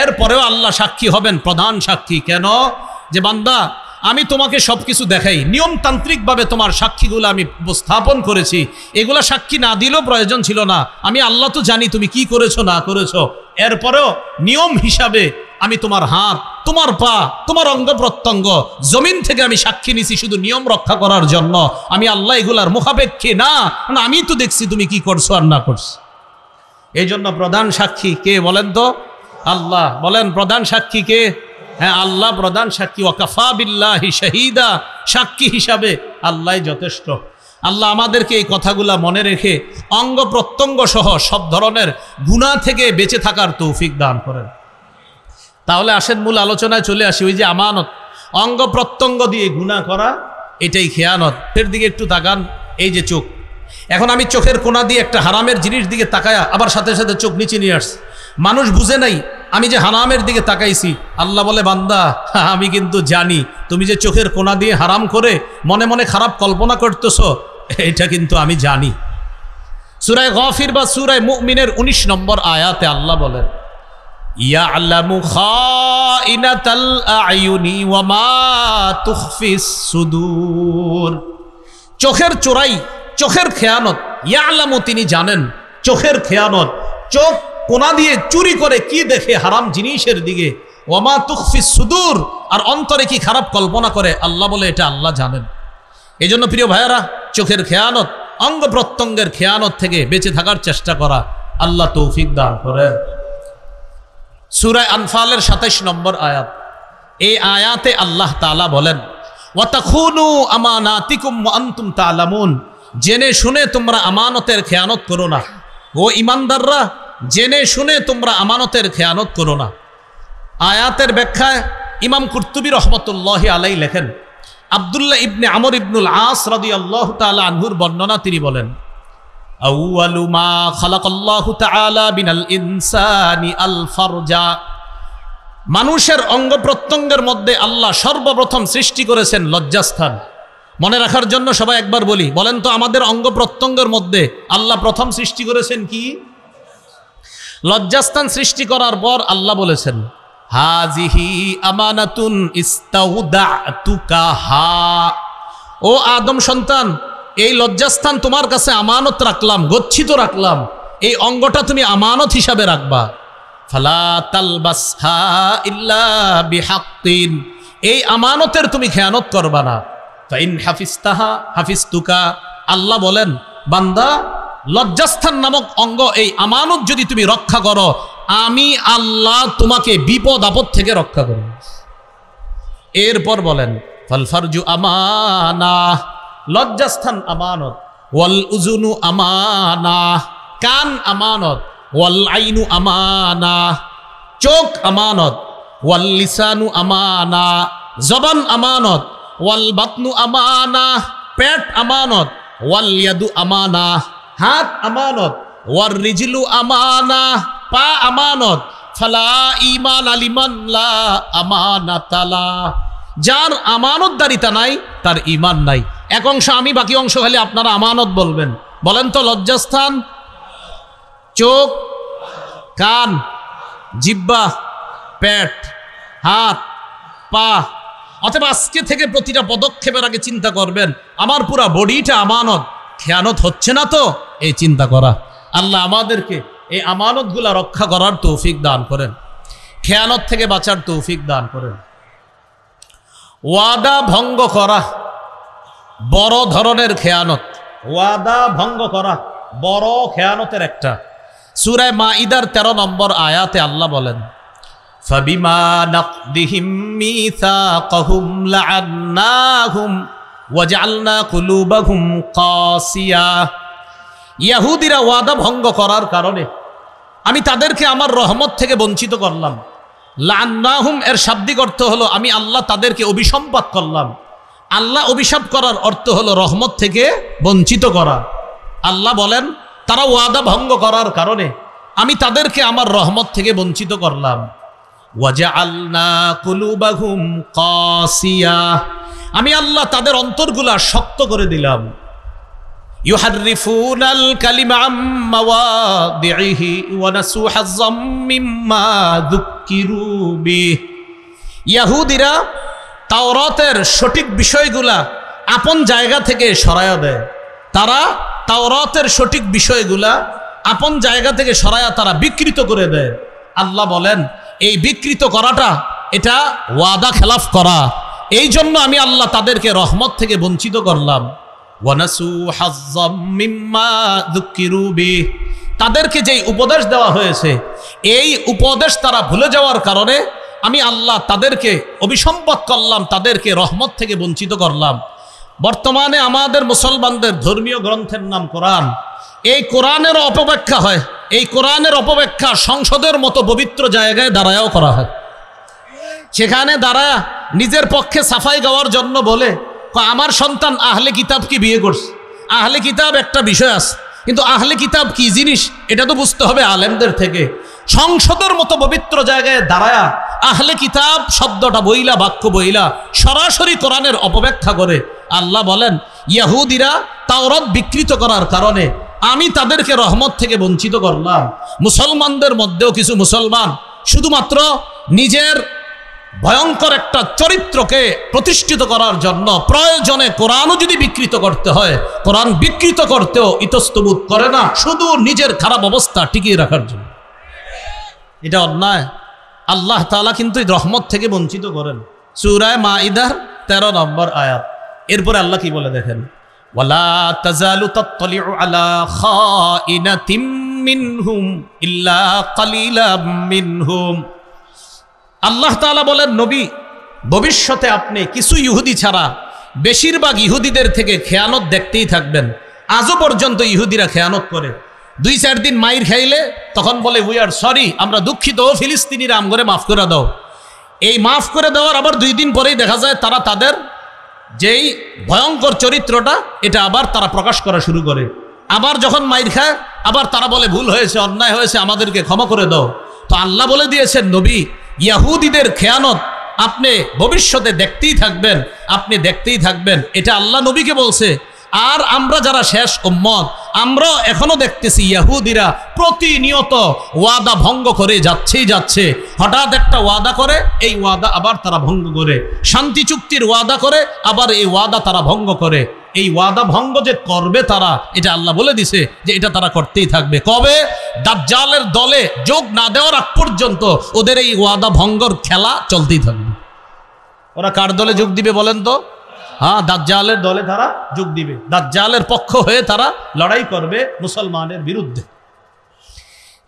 এরপরেও আল্লাহ সাক্ষী হবেন প্রধান সাক্ষী। কেন? যে বান্দা আমি তোমাকে সব কিছু দেখাই, নিয়মতান্ত্রিকভাবে তোমার সাক্ষীগুলো আমি উপস্থাপন করেছি, এগুলা সাক্ষী না দিলেও প্রয়োজন ছিল না। আমি আল্লাহ তো জানি তুমি কি করেছো না করেছো, এরপরেও নিয়ম হিসাবে আমি তোমার হাত, তোমার পা, তোমার অঙ্গ প্রত্যঙ্গ জমিন থেকে আমি সাক্ষী নিছি শুধু নিয়ম রক্ষা করার জন্য। আমি আল্লাহ এগুলার মুখাপেক্ষী না, আমি তো দেখছি তুমি কি করছো আর না করছো। এই জন্য প্রধান সাক্ষী কে বলেন তো? আল্লাহ। বলেন প্রধান সাক্ষী কে? হ্যাঁ আল্লাহ প্রধান সাক্ষী। ওয়াকাফা বিল্লাহি শাহিদা, সাক্ষী হিসাবে আল্লাহ যথেষ্ট। আল্লাহ আমাদেরকে এই কথাগুলা মনে রেখে অঙ্গ প্রত্যঙ্গ সহ সব ধরনের গুনাহ থেকে বেঁচে থাকার তৌফিক দান করেন। তাহলে আসেন মূল আলোচনায় চলে আসি। ওই যে আমানত, অঙ্গ প্রত্যঙ্গ দিয়ে গুনাহ করা, এটাই খেয়ানত। এর দিকে একটু তাকান, এই যে চোখ, এখন আমি চোখের কোনা দিয়ে একটা হারামের জিনিস দিকে তাকায়া আবার সাথে সাথে চোখ নিচে নিয়ে আসছি। মানুষ বুঝে নাই আমি যে হারামের দিকে তাকাইছি। আল্লাহ বলে, বান্দা আমি কিন্তু জানি তুমি যে চোখের কোনা দিয়ে হারাম করে মনে মনে খারাপ কল্পনা করতেছ, এটা কিন্তু আমি জানি। সূরা গাফির বা সূরা মুমিনের 19 নম্বর আয়াতে আল্লাহ বলেন, ইয়ালামু খাইনাতাল আয়ুনি ওয়া মা তুখফিস সুদূর। চোখের চোরাই, চোখের খেয়ানত, ইয়ালামু তিনি জানেন, চোখের খেয়ানত, চোখ কোনা দিয়ে চুরি করে কি দেখে হারাম জিনিসের দিকে, ওয়া মা তুখফিস সুদূর, আর অন্তরে কি খারাপ কল্পনা করে, আল্লাহ বলে এটা আল্লাহ জানেন। এই জন্য প্রিয় ভাইয়েরা, চোখের খেয়ানত, অঙ্গ প্রত্যঙ্গের খেয়ানত থেকে বেঁচে থাকার চেষ্টা করা আল্লাহ তৌফিক দান করেন। সূরা আনফালের 27 নম্বর আয়াত, এই আয়াতে আল্লাহ তাআলা বলেন, ওয়াতাখুনু আমানাতিকুম ওয়া আনতুম তা'লামুন, জেনে শুনে তোমরা আমানতের খেয়ানত করো না। ও ঈমানদাররা, জেনে শুনে তোমরা আমানতের খেয়ানত করো না। আয়াতের ব্যাখ্যায় ইমাম কুরতুবী রহমতুল্লাহি আলাইহি লেখেন, আব্দুল্লাহ ইবনে আমর ইবনুল আস রাদিয়াল্লাহু তাআলা আনহুর বর্ণনা, তিনি বলেন, আউয়ালু মা খালাকাল্লাহু তাআলা বিনাল ইনসানি আল ফারজা, মানুষের অঙ্গ প্রত্যঙ্গের মধ্যে আল্লাহ সর্বপ্রথম সৃষ্টি করেছেন লজ্জাস্থান। মনে রাখার জন্য সবাই একবার বলি, বলেন তো আমাদের অঙ্গ প্রত্যঙ্গের মধ্যে আল্লাহ প্রথম সৃষ্টি করেছেন কি? লজ্জাস্থান। সৃষ্টি করার পর আল্লাহ বলেছেন, হাজিহি আমানাতুন ইস্তাউদাতুকাহা, ও আদম সন্তান, এই লজ্জাস্থান তোমার কাছে আমানত রাখলাম, গচ্ছিত রাখলাম, এই অঙ্গটা তুমি আমানত হিসাবে রাখবা। ফালা তালবাসহা ইল্লা বিহাক্কিন, এই আমানতের তুমি খেয়ানত করবা না। ফাইন হাফিজতাহা হাফিজতুকা, আল্লাহ বলেন, বান্দা লজ্জাস্থান নামক অঙ্গ, এই আমানত যদি তুমি রক্ষা করো, আমি আল্লাহ তোমাকে বিপদ আপদ থেকে রক্ষা করব। এরপর বলেন, ফাল ফারজু আমানা, লজ্জাস্থান আমানত, ওয়াল উজুনু আমানা, কান আমানত, ওয়াল আইনু আমানা, চোখ আমানত, ওয়াল লিসানু আমানা, জবান আমানত, ওয়াল বাতনু আমানা, পেট আমানত, ওয়াল ইয়াদু আমানা, হাত আমানত, ওয়ার রিজলু আমানা, পা আমানত, ফালা ঈমান লিমান লা আমানাতালা, যার আমানতদারিতা নাই তার ঈমান নাই। এক অংশ আমি, বাকি অংশ খালি আপনারা আমানত বলবেন। বলেন তো লজ্জাস্থান, চোখ, কান, জিহ্বা, পেট, হাত, পা। অতএব আজকে থেকে প্রতিটা পদক্ষেপের আগে চিন্তা করবেন আমার পুরা বডিটা আমানত, খেয়ানত হচ্ছে না তো, এই চিন্তা করা। আল্লাহ আমাদেরকে এই আমানতগুলা রক্ষা করার তৌফিক দান করেন, খেয়ানত থেকে বাঁচার তৌফিক দান করেন। ওয়াদা ভঙ্গ করা বড় ধরনের খেয়ানত, ওয়াদা ভঙ্গ করা বড় খেয়ানতের একটা। সূরা মাঈদার 13 নম্বর আয়াতে আল্লাহ বলেন, ফাবিমা নাকদিহিম মিসাকাহুম লাআন্নাহুম ওয়াজআলনা কুলুবাহুম কাসিয়া। ইহুদিরা ওয়াদা ভঙ্গ করার কারণে আমি তাদেরকে আমার রহমত থেকে বঞ্চিত করলাম। লাআন্নাহুম এর শাব্দিক অর্থ হলো আমি আল্লাহ তাদেরকে অভিসম্পাত করলাম। আল্লাহ অভিশাপ করার অর্থ হলো রহমত থেকে বঞ্চিত করা। আল্লাহ বলেন তারা ওয়াদা ভঙ্গ করার কারণে আমি তাদেরকে আমার রহমত থেকে বঞ্চিত করলাম। ওয়াজআলনা কুলুবাহুম কাসিয়া, আমি আল্লাহ তাদের অন্তরগুলা শক্ত করে দিলাম। ইউহাররিফুনাল কালিমা আম মাওয়াদিহি ওয়া নাসু হাজ্জাম মিম্মা যুক্কিরু বিহি। ইহুদিরা তাওরাতের সঠিক বিষয়গুলা আপন জায়গা থেকে সরায়া দেয়। তারা তাওরাতের সঠিক বিষয়গুলা আপন জায়গা থেকে সরায়া তারা বিকৃত করে দেয়। আল্লাহ বলেন এই বিকৃত করাটা এটা ওয়াদা খেলাফ করা। এই জন্য আমি আল্লাহ তাদেরকে রহমত থেকে বঞ্চিত করলাম। ওয়ানাসু হাজ্জাম মিম্মা যুক্কিরু বিহি, তাদেরকে যেই উপদেশ দেওয়া হয়েছে এই উপদেশ তারা ভুলে যাওয়ার কারণে আমি আল্লাহ তাদেরকে অভিসম্পাত করলাম, তাদেরকে রহমত থেকে বঞ্চিত করলাম। বর্তমানে আমাদের মুসলমানদের ধর্মীয় গ্রন্থের নাম কোরআন। এই কোরআনের অপব্যাখ্যা হয়, এই কোরআনের অপব্যাখ্যা সংসদের মতো পবিত্র জায়গায় দাঁড়ায়ও করা হয়। সেখানে দাঁড়া নিজের পক্ষে সাফাই গাওয়ার জন্য বলে আমার সন্তান আহলে কিতাব কি বিয়ে করছে। আহলে কিতাব একটা বিষয় আছে, কিন্তু আহলে কিতাব কি জিনিস এটা তো বুঝতে হবে আলেমদের থেকে। সংসদের মতো পবিত্র জায়গায় দাঁড়ায়া আহলে কিতাব শব্দটা বইলা, বাক্য বইলা সরাসরি কোরআনের অপব্যাখ্যা করে। আল্লাহ বলেন ইহুদিরা তাওরাত বিকৃত করার কারণে আমি তাদেরকে রহমত থেকে বঞ্চিত করলাম। মুসলমানদের মধ্যেও কিছু মুসলমান শুধুমাত্র নিজের ভয়ঙ্কর একটা চরিত্রকে প্রতিষ্ঠিত করার জন্য প্রয়োজনে কোরআনও যদি বিকৃত করতে হয় কোরআন বিকৃত করতেও ইতস্তবোধ করে না, শুধু নিজের খারাপ অবস্থা টিকিয়ে রাখার জন্য। এটা অন্যায়। আল্লাহ তাআলা কিন্তু রহমত থেকে বঞ্চিত করেন। সূরা মাঈদার 13 নম্বর আয়াত। এরপরে আল্লাহ কি বলে দেখেন, ওয়ালা তাজালু তাত্তালিউ আলা খাইনাতিম মিনহুম ইল্লা কালিলাম মিনহুম। আল্লাহ তাআলা বলেন নবী ভবিষ্যতে আপনি কিছু ইহুদি ছাড়া বেশিরভাগ ইহুদিদের থেকে খেয়ানত দেখতেই থাকবেন। আজও পর্যন্ত ইহুদিরা খেয়ানত করে। 2-4 দিন মাইর খাইলে তখন বলে উই আর সরি, আমরা দুঃখিত, ফিলিস্তিনিরা আমগরে মাফ করে দাও। এই মাফ করে দেওয়ার আবার 2 দিন পরেই দেখা যায় তারা তাদের যেই ভয়ঙ্কর চরিত্রটা এটা আবার তারা প্রকাশ করা শুরু করে। আবার যখন মাইর খায় আবার তারা বলে ভুল হয়েছে, অন্যায় হয়েছে, আমাদেরকে ক্ষমা করে দাও। তো আল্লাহ বলে দিয়েছেন নবী ইহুদিদের খেয়ানত আপনি ভবিষ্যতে দেখতেই থাকবেন, আপনি দেখতেই থাকবেন। এটা আল্লাহ নবীকে বলছে। আর আমরা যারা শেষ উম্মত আমরা এখনো দেখতেছি ইহুদিরা প্রতিনিয়ত ওয়াদা ভঙ্গ করে যাচ্ছে। হঠাৎ একটা ওয়াদা করে এই ওয়াদা আবার তারা ভঙ্গ করে, শান্তি চুক্তির ওয়াদা করে আবার এই ওয়াদা তারা ভঙ্গ করে। এই ওয়াদা ভঙ্গ যে করবে তারা, এটা আল্লাহ বলে দিছে যে এটা তারা করতেই থাকবে। কবে? দাজ্জালের দলে যোগ না দেওয়ার আগ পর্যন্ত ওদের এই ওয়াদা ভঙ্গর খেলা চলতেই থাকবে। ওরা কার দলে যোগ দিবে বলেন তো? হ্যাঁ, দাজ্জালের দলে তারা যোগ দিবে। দাজ্জালের পক্ষ হয়ে তারা লড়াই করবে মুসলমানের বিরুদ্ধে।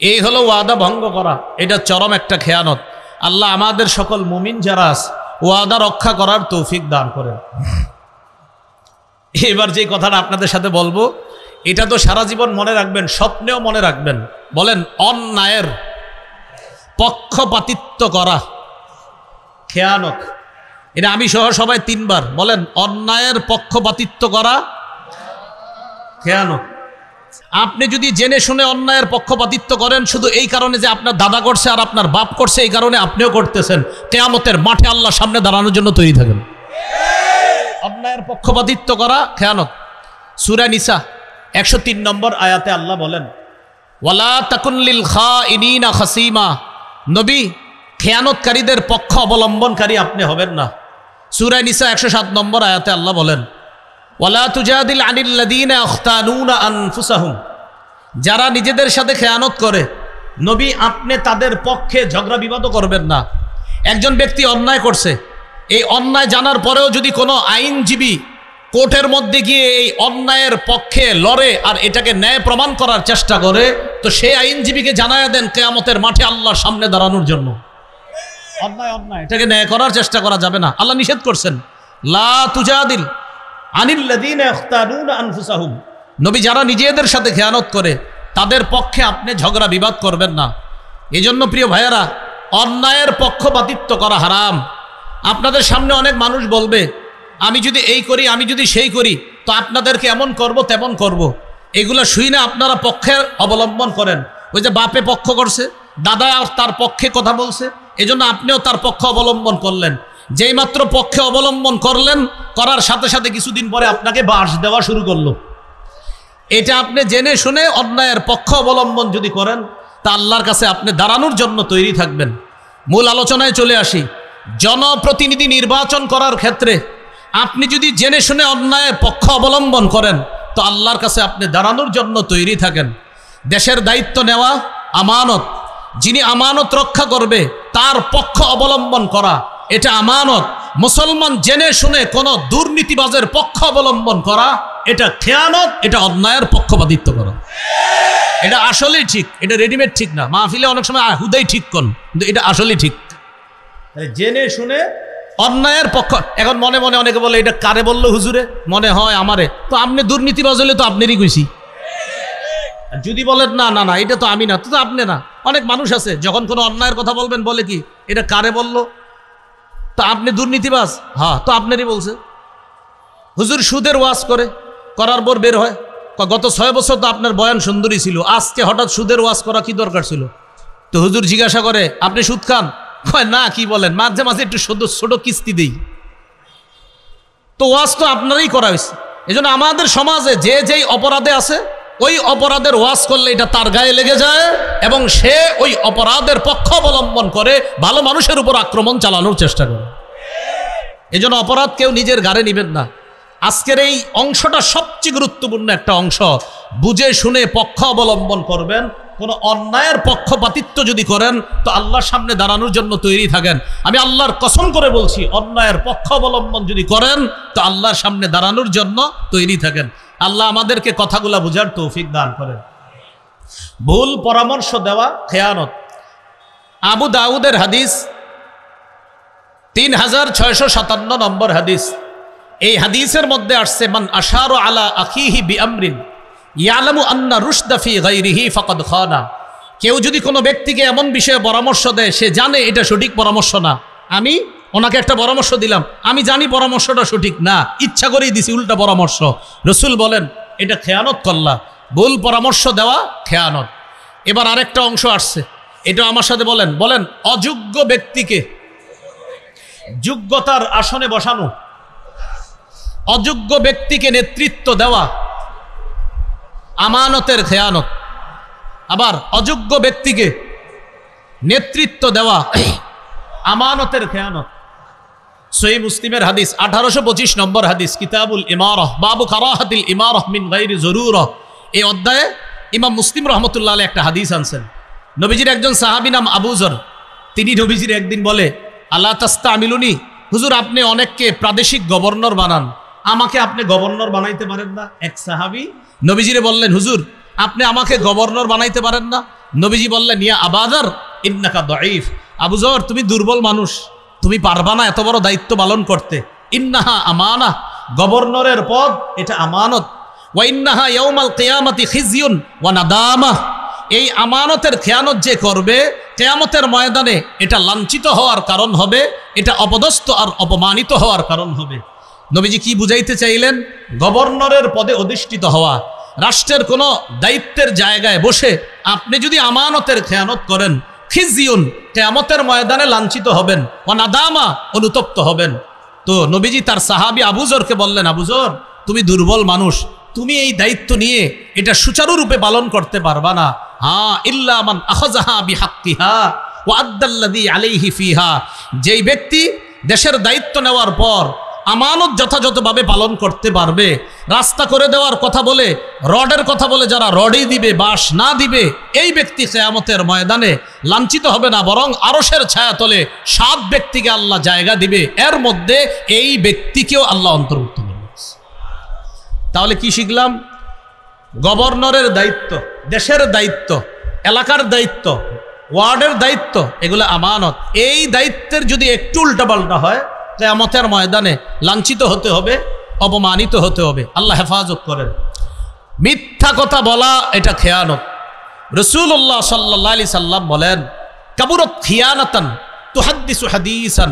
এই হলো ওয়াদা ভঙ্গ করা। এটা চরম একটা খেয়ানত। আল্লাহ আমাদের সকল মুমিন যারা আছে ওয়াদা রক্ষা করার তৌফিক দান করেন। এবার যে কথাটা আপনাদের সাথে বলবো এটা তো সারা জীবন মনে রাখবেন, স্বপ্নেও মনে রাখবেন। বলেন অন্যায়ের পক্ষপাতিত্ব করা খেয়ানত, এটা আমি সহ সবাই 3 বার বলেন। অন্যায়ের পক্ষপাতিত্ব করা খেয়ানত। আপনি যদি জেনে শুনে অন্যায়ের পক্ষপাতিত্ব করেন শুধু এই কারণে যে আপনার দাদা করছে আর আপনার বাপ করছে, এই কারণে আপনিও করতেছেন, কিয়ামতের মাঠে আল্লাহর সামনে দাঁড়ানোর জন্য তৈরি থাকেন। অন্যায়ের পক্ষপাতিত্ব করা খেয়ানত। সূরা নিসা 103 নম্বর আয়াতে আল্লাহ বলেন, ওয়ালা তাকুন লিল খাইনিনা খাসিমা, নবী খেয়ানতকারীদের পক্ষ অবলম্বনকারী আপনি হবেন না। সূরা নিসা 107 নম্বর আয়াতে আল্লাহ বলেন, ওয়ালা তুজাদিল আনিল লাযিনা ইখতানুনা আনফুসাহুম, যারা নিজেদের সাথে খেয়ানত করে নবী আপনি তাদের পক্ষে ঝগড়া বিবাদও করবেন না। একজন ব্যক্তি অন্যায় করছে, এই অন্যায় জানার পরেও যদি কোনো আইনজীবী কোর্টের মধ্যে গিয়ে এই অন্যায়ের পক্ষে লড়ে আর এটাকে ন্যায় প্রমাণ করার চেষ্টা করে, তো সেই আইনজীবীকে জানায়া দেন কিয়ামতের মাঠে আল্লাহর সামনে দাঁড়ানোর জন্য। অন্যায় অন্যায়, এটাকে ন্যায় করার চেষ্টা করা যাবে না। আল্লাহ নিষেধ করছেন, লা তুজাদিল আনিল লাযিনা ইখতানুনা আনফুসাহুম, নবী যারা নিজেদের সাথে খেয়ানত করে তাদের পক্ষে আপনি ঝগড়া বিবাদ করবেন না। এজন্য প্রিয় ভাইয়েরা, অন্যায়ের পক্ষপাতিত্ব করা হারাম। আপনাদের সামনে অনেক মানুষ বলবে, আমি যদি এই করি, আমি যদি সেই করি, তো আপনাদেরকে এমন করব তেমন করব। এগুলো শুই না আপনারা পক্ষের অবলম্বন করেন। ওই যে বাপে পক্ষ করছে, দাদা তার পক্ষে কথা বলছে, এজন্য আপনিও তার পক্ষ অবলম্বন করলেন। যেই মাত্র পক্ষে অবলম্বন করলেন, করার সাথে সাথে কিছুদিন পরে আপনাকে বাঁশ দেওয়া শুরু করলো। এটা আপনি জেনে শুনে অন্যায়ের পক্ষ অবলম্বন যদি করেন, তা আল্লাহর কাছে আপনি দাঁড়ানোর জন্য তৈরি থাকবেন। মূল আলোচনায় চলে আসি। জনপ্রতিনিধি নির্বাচন করার ক্ষেত্রে আপনি যদি জেনে শুনে অন্যায়ের পক্ষ অবলম্বন করেন, তো আল্লাহর কাছে আপনি দাঁড়ানোর জন্য তৈরি থাকেন। দেশের দায়িত্ব নেওয়া আমানত, যিনি আমানত রক্ষা করবে তার পক্ষ অবলম্বন করা, এটা আমানত। মুসলমান জেনে শুনে কোনো দুর্নীতিবাজের পক্ষ অবলম্বন করা, এটা খেয়ানত, এটা অন্যায়ের পক্ষপাতিত্ব করা। এটা আসলেই ঠিক, এটা রেডিমেড ঠিক না। মাহফিলে অনেক সময় হুদাই ঠিক কোন, কিন্তু এটা আসলেই ঠিক। জেনে শুনে অন্যায়ের পক্ষ। এখন মনে মনে অনেকে বলে, এটা কারে বললো হুজুরে? মনে হয় আমারে। তো আপনি দুর্নীতিবাজ হলে তো আপনারই কইছি। যদি বলেন না না না এটা তো আমি না, তো আপনি না। অনেক মানুষ আছে যখন কোনো অন্যায়ের কথা বলবেন বলে কি, এটা কারে বললো? তো আপনি দুর্নীতিবাজ? হ্যাঁ, তো আপনারই বলছে। হুজুর সুদের ওয়াজ করে, করার পর বের হয়, গত 6 বছর তো আপনার বয়ান সুন্দরী ছিল, আজকে হঠাৎ সুদের ওয়াজ করা কি দরকার ছিল? তো হুজুর জিজ্ঞাসা করে, আপনি সুদ খান? না, কি বলেন, মাঝে মাঝে একটু ছোট কিস্তি দেই। তো ওয়াজ তো আপনারই করা হয়েছে। এই জন্য আমাদের সমাজে যে যেই অপরাধে আছে, ওই অপরাধের ওয়াজ করলে এটা তার গায়ে লেগে যায় এবং সে ওই অপরাধের পক্ষ অবলম্বন করে ভালো মানুষের উপর আক্রমণ চালানোর চেষ্টা করে। এই জন্য অপরাধ কেউ নিজের ঘাড়ে নিবেন না। আজকের এই অংশটা সবচেয়ে গুরুত্বপূর্ণ একটা অংশ। বুঝে শুনে পক্ষ অবলম্বন করবেন। কোনো অন্যায়ের পক্ষপাতিত্ব যদি করেন, তো আল্লাহর সামনে দাঁড়ানোর জন্য তৈরি থাকেন। আমি আল্লাহর কসম করে বলছি, অন্যায়ের পক্ষ অবলম্বন যদি করেন, তো আল্লাহর সামনে দাঁড়ানোর জন্য তৈরি থাকেন। আল্লাহ আমাদেরকে কথাগুলা বুঝার তৌফিক দান করেন। ভুল পরামর্শ দেওয়া খেয়ানত। আবু দাউদের হাদিস 3657 নম্বর হাদিস। এই হাদিসের মধ্যে আসছে, মান আশারু আলা আখিহি বিআমরিন ইয়ালামু আন্না রুশদা ফি গায়রিহি ফাকাদ খানা। কেউ যদি কোনো ব্যক্তিকে এমন বিষয়ে পরামর্শ দেয়, সে জানে এটা সঠিক পরামর্শ না, আমি ওনাকে একটা পরামর্শ দিলাম, আমি জানি পরামর্শটা সঠিক না, ইচ্ছা করেই দিছি উল্টা পরামর্শ, রসুল বলেন এটা খেয়ানত করলা। ভুল পরামর্শ দেওয়া খেয়ানত। এবার আরেকটা অংশ আসছে, এটা আমার সাথে বলেন বলেন অযোগ্য ব্যক্তিকে যোগ্যতার আসনে বসানো, অযোগ্য ব্যক্তিকে নেতৃত্ব দেওয়া আমানতের খেয়ানত। আবার অযোগ্য ব্যক্তিকে নেতৃত্ব দেওয়া আমানতের খেয়ানত। সহিহ মুসলিমের হাদিস 1825 নম্বর হাদিস, কিতাবুল ইমারাহ, বাবু কারাহাতিল ইমারাহ মিন গায়রি জরুরা। এই অধ্যায়ে ইমাম মুসলিম রহমতুল্লাহ আলাইহি একটা হাদিস আনছেন। নবীজির একজন সাহাবী নাম আবু যর, তিনি নবীজির একদিন বলে, আল্লাহ তাস্তামিলুনি, হুজুর আপনি অনেককে প্রাদেশিক গভর্নর বানান, আমাকে আপনি গভর্নর বানাইতে পারেন না? এক সাহাবী নবীজিরে বললেন, হুজুর আপনি আমাকে গভর্নর বানাইতে পারেন না? নবীজি বললেন, ইয়া আবা যর ইন্নাকা দাঈফ, আবু যর তুমি দুর্বল মানুষ, তুমি পারবা না এত বড় দায়িত্ব পালন করতে। ইন্নাহা আমানা, গভর্নরের পদ এটা আমানত। ওয়া ইন্নাহা ইয়াউমাল কিয়ামাতি খিজিয়ুন ওয়া নাদামা, এই আমানতের খেয়ানত যে করবে কিয়ামতের ময়দানে এটা লাঞ্ছিত হওয়ার কারণ হবে, এটা অপদস্থ আর অপমানিত হওয়ার কারণ হবে। নবীজি কি বুঝাইতে চাইলেন? গভর্নরের পদে অধিষ্ঠিত হওয়া, রাষ্ট্রের কোনো দায়িত্বের জায়গায় বসে আপনি যদি আমানতের খেয়ানত করেন, খিজিউন, কিয়ামতের ময়দানে লাঞ্ছিত হবেন, অনাদামা, অনুতপ্ত হবেন। তো নবীজি তার সাহাবী আবুজরকে বললেন, আবুজর, তুমি দুর্বল মানুষ, তুমি এই দায়িত্ব নিয়ে এটা সুচারুরূপে পালন করতে পারবা না। হ্যাঁ, ইল্লা মান আখাযাহা বিহাক্কিহা ওয়া আদ্দাল্লাযী আলাইহি ফিহা, যেই ব্যক্তি দেশের দায়িত্ব নেওয়ার পর আমানত যথাযথভাবে পালন করতে পারবে, রাস্তা করে দেওয়ার কথা বলে, রডের কথা বলে যারা রডই দিবে, বাঁশ না দিবে, এই ব্যক্তি কিয়ামতের ময়দানে লাঞ্ছিত হবে না, বরং আরশের ছায়াতলে 7 ব্যক্তিকে আল্লাহ জায়গা দিবে, এর মধ্যে এই ব্যক্তিকেও আল্লাহ অন্তর্ভুক্ত করবে। তাহলে কি শিখলাম? গভর্নরের দায়িত্ব, দেশের দায়িত্ব, এলাকার দায়িত্ব, ওয়ার্ডের দায়িত্ব, এগুলো আমানত। এই দায়িত্বের যদি একটু উল্টাপাল্টা হয়, কিয়ামতের ময়দানে লাঞ্ছিত হতে হবে, অপমানিত হতে হবে। আল্লাহ হেফাজত করেন। মিথ্যা কথা বলা এটা খেয়ানত। রাসূলুল্লাহ সাল্লাল্লাহু আলাইহি সাল্লাম বলেন, কাবুরাত খিয়ানাতান তুহাদ্দিসু হাদিসান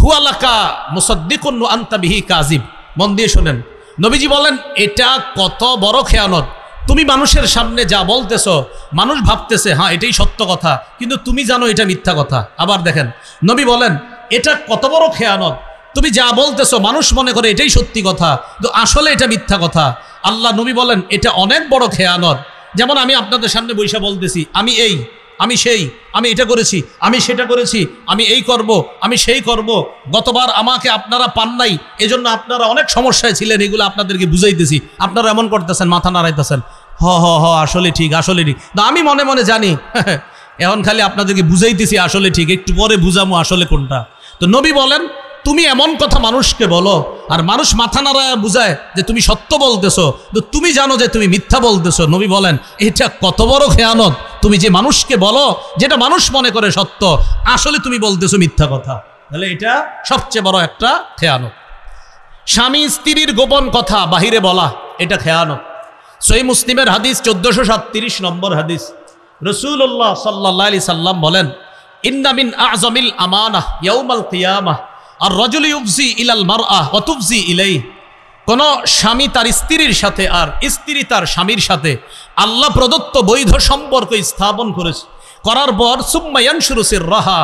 হুয়া লাকা মুসাদ্দিকুন ওয়া আনতা বিহি কাযিব। মন দিয়ে শুনেন, নবীজি বলেন এটা কত বড় খেয়ানত। তুমি মানুষের সামনে যা বলতেছো, মানুষ ভাবতেছে হ্যাঁ এটাই সত্য কথা, কিন্তু তুমি জানো এটা মিথ্যা কথা। আবার দেখেন, নবী বলেন এটা কত বড় খেয়ানত, তুমি যা বলতেছো মানুষ মনে করে এটাই সত্যি কথা, কিন্তু আসলে এটা মিথ্যা কথা। আল্লাহ নবী বলেন এটা অনেক বড় খেয়ানত। যেমন আমি আপনাদের সামনে বৈশা বলতেছি আমি এই, আমি সেই, আমি এটা করেছি, আমি সেটা করেছি, আমি এই করব, আমি সেই করব। গতবার আমাকে আপনারা পান নাই, এজন্য আপনারা অনেক সমস্যায় ছিলেন, এগুলো আপনাদেরকে বুঝাইতেছি। আপনারা এমন করতেছেন, মাথা নাড়াইতেছেন, হ হ হ আসলে ঠিক, আসলে ঠিক। না, আমি মনে মনে জানি এখন খালি আপনাদেরকে বুঝাইতেছি আসলে ঠিক, একটু পরে বুঝামো আসলে কোনটা। তো নবী বলেন তুমি এমন কথা মানুষকে বলো, আর মানুষ মাথা নাড়ায় বুঝায় যে তুমি সত্য বলতেছো, তো তুমি জানো যে তুমি মিথ্যা বলতেছো। নবী বলেন এটা কত বড় খেয়ানত, তুমি যে মানুষকে বলো যেটা মানুষ মনে করে সত্য, আসলে তুমি বলতেছো মিথ্যা কথা। তাহলে এটা সবচেয়ে বড় একটা খেয়ানত। স্বামী স্ত্রীর গোপন কথা বাহিরে বলা, এটা খেয়ানত। সহিহ মুসলিমের হাদিস 1437 নম্বর হাদিস, রাসূলুল্লাহ সাল্লাল্লাহু আলাইহি সাল্লাম বলেন, ইন্না মিন আ'যামিল আমানাহ ইয়াউমাল কিয়ামাহ আর রাজুল ইউফজি ইলাল মারআহ ওয়া তুফজি ইলাইহি। কোন স্বামী তার স্ত্রীর সাথে আর স্ত্রী তার স্বামীর সাথে আল্লাহ প্রদত্ত বৈধ সম্পর্ক স্থাপন করেছে, করার পর সুম্মা ইয়ানশুরু সিররাহা,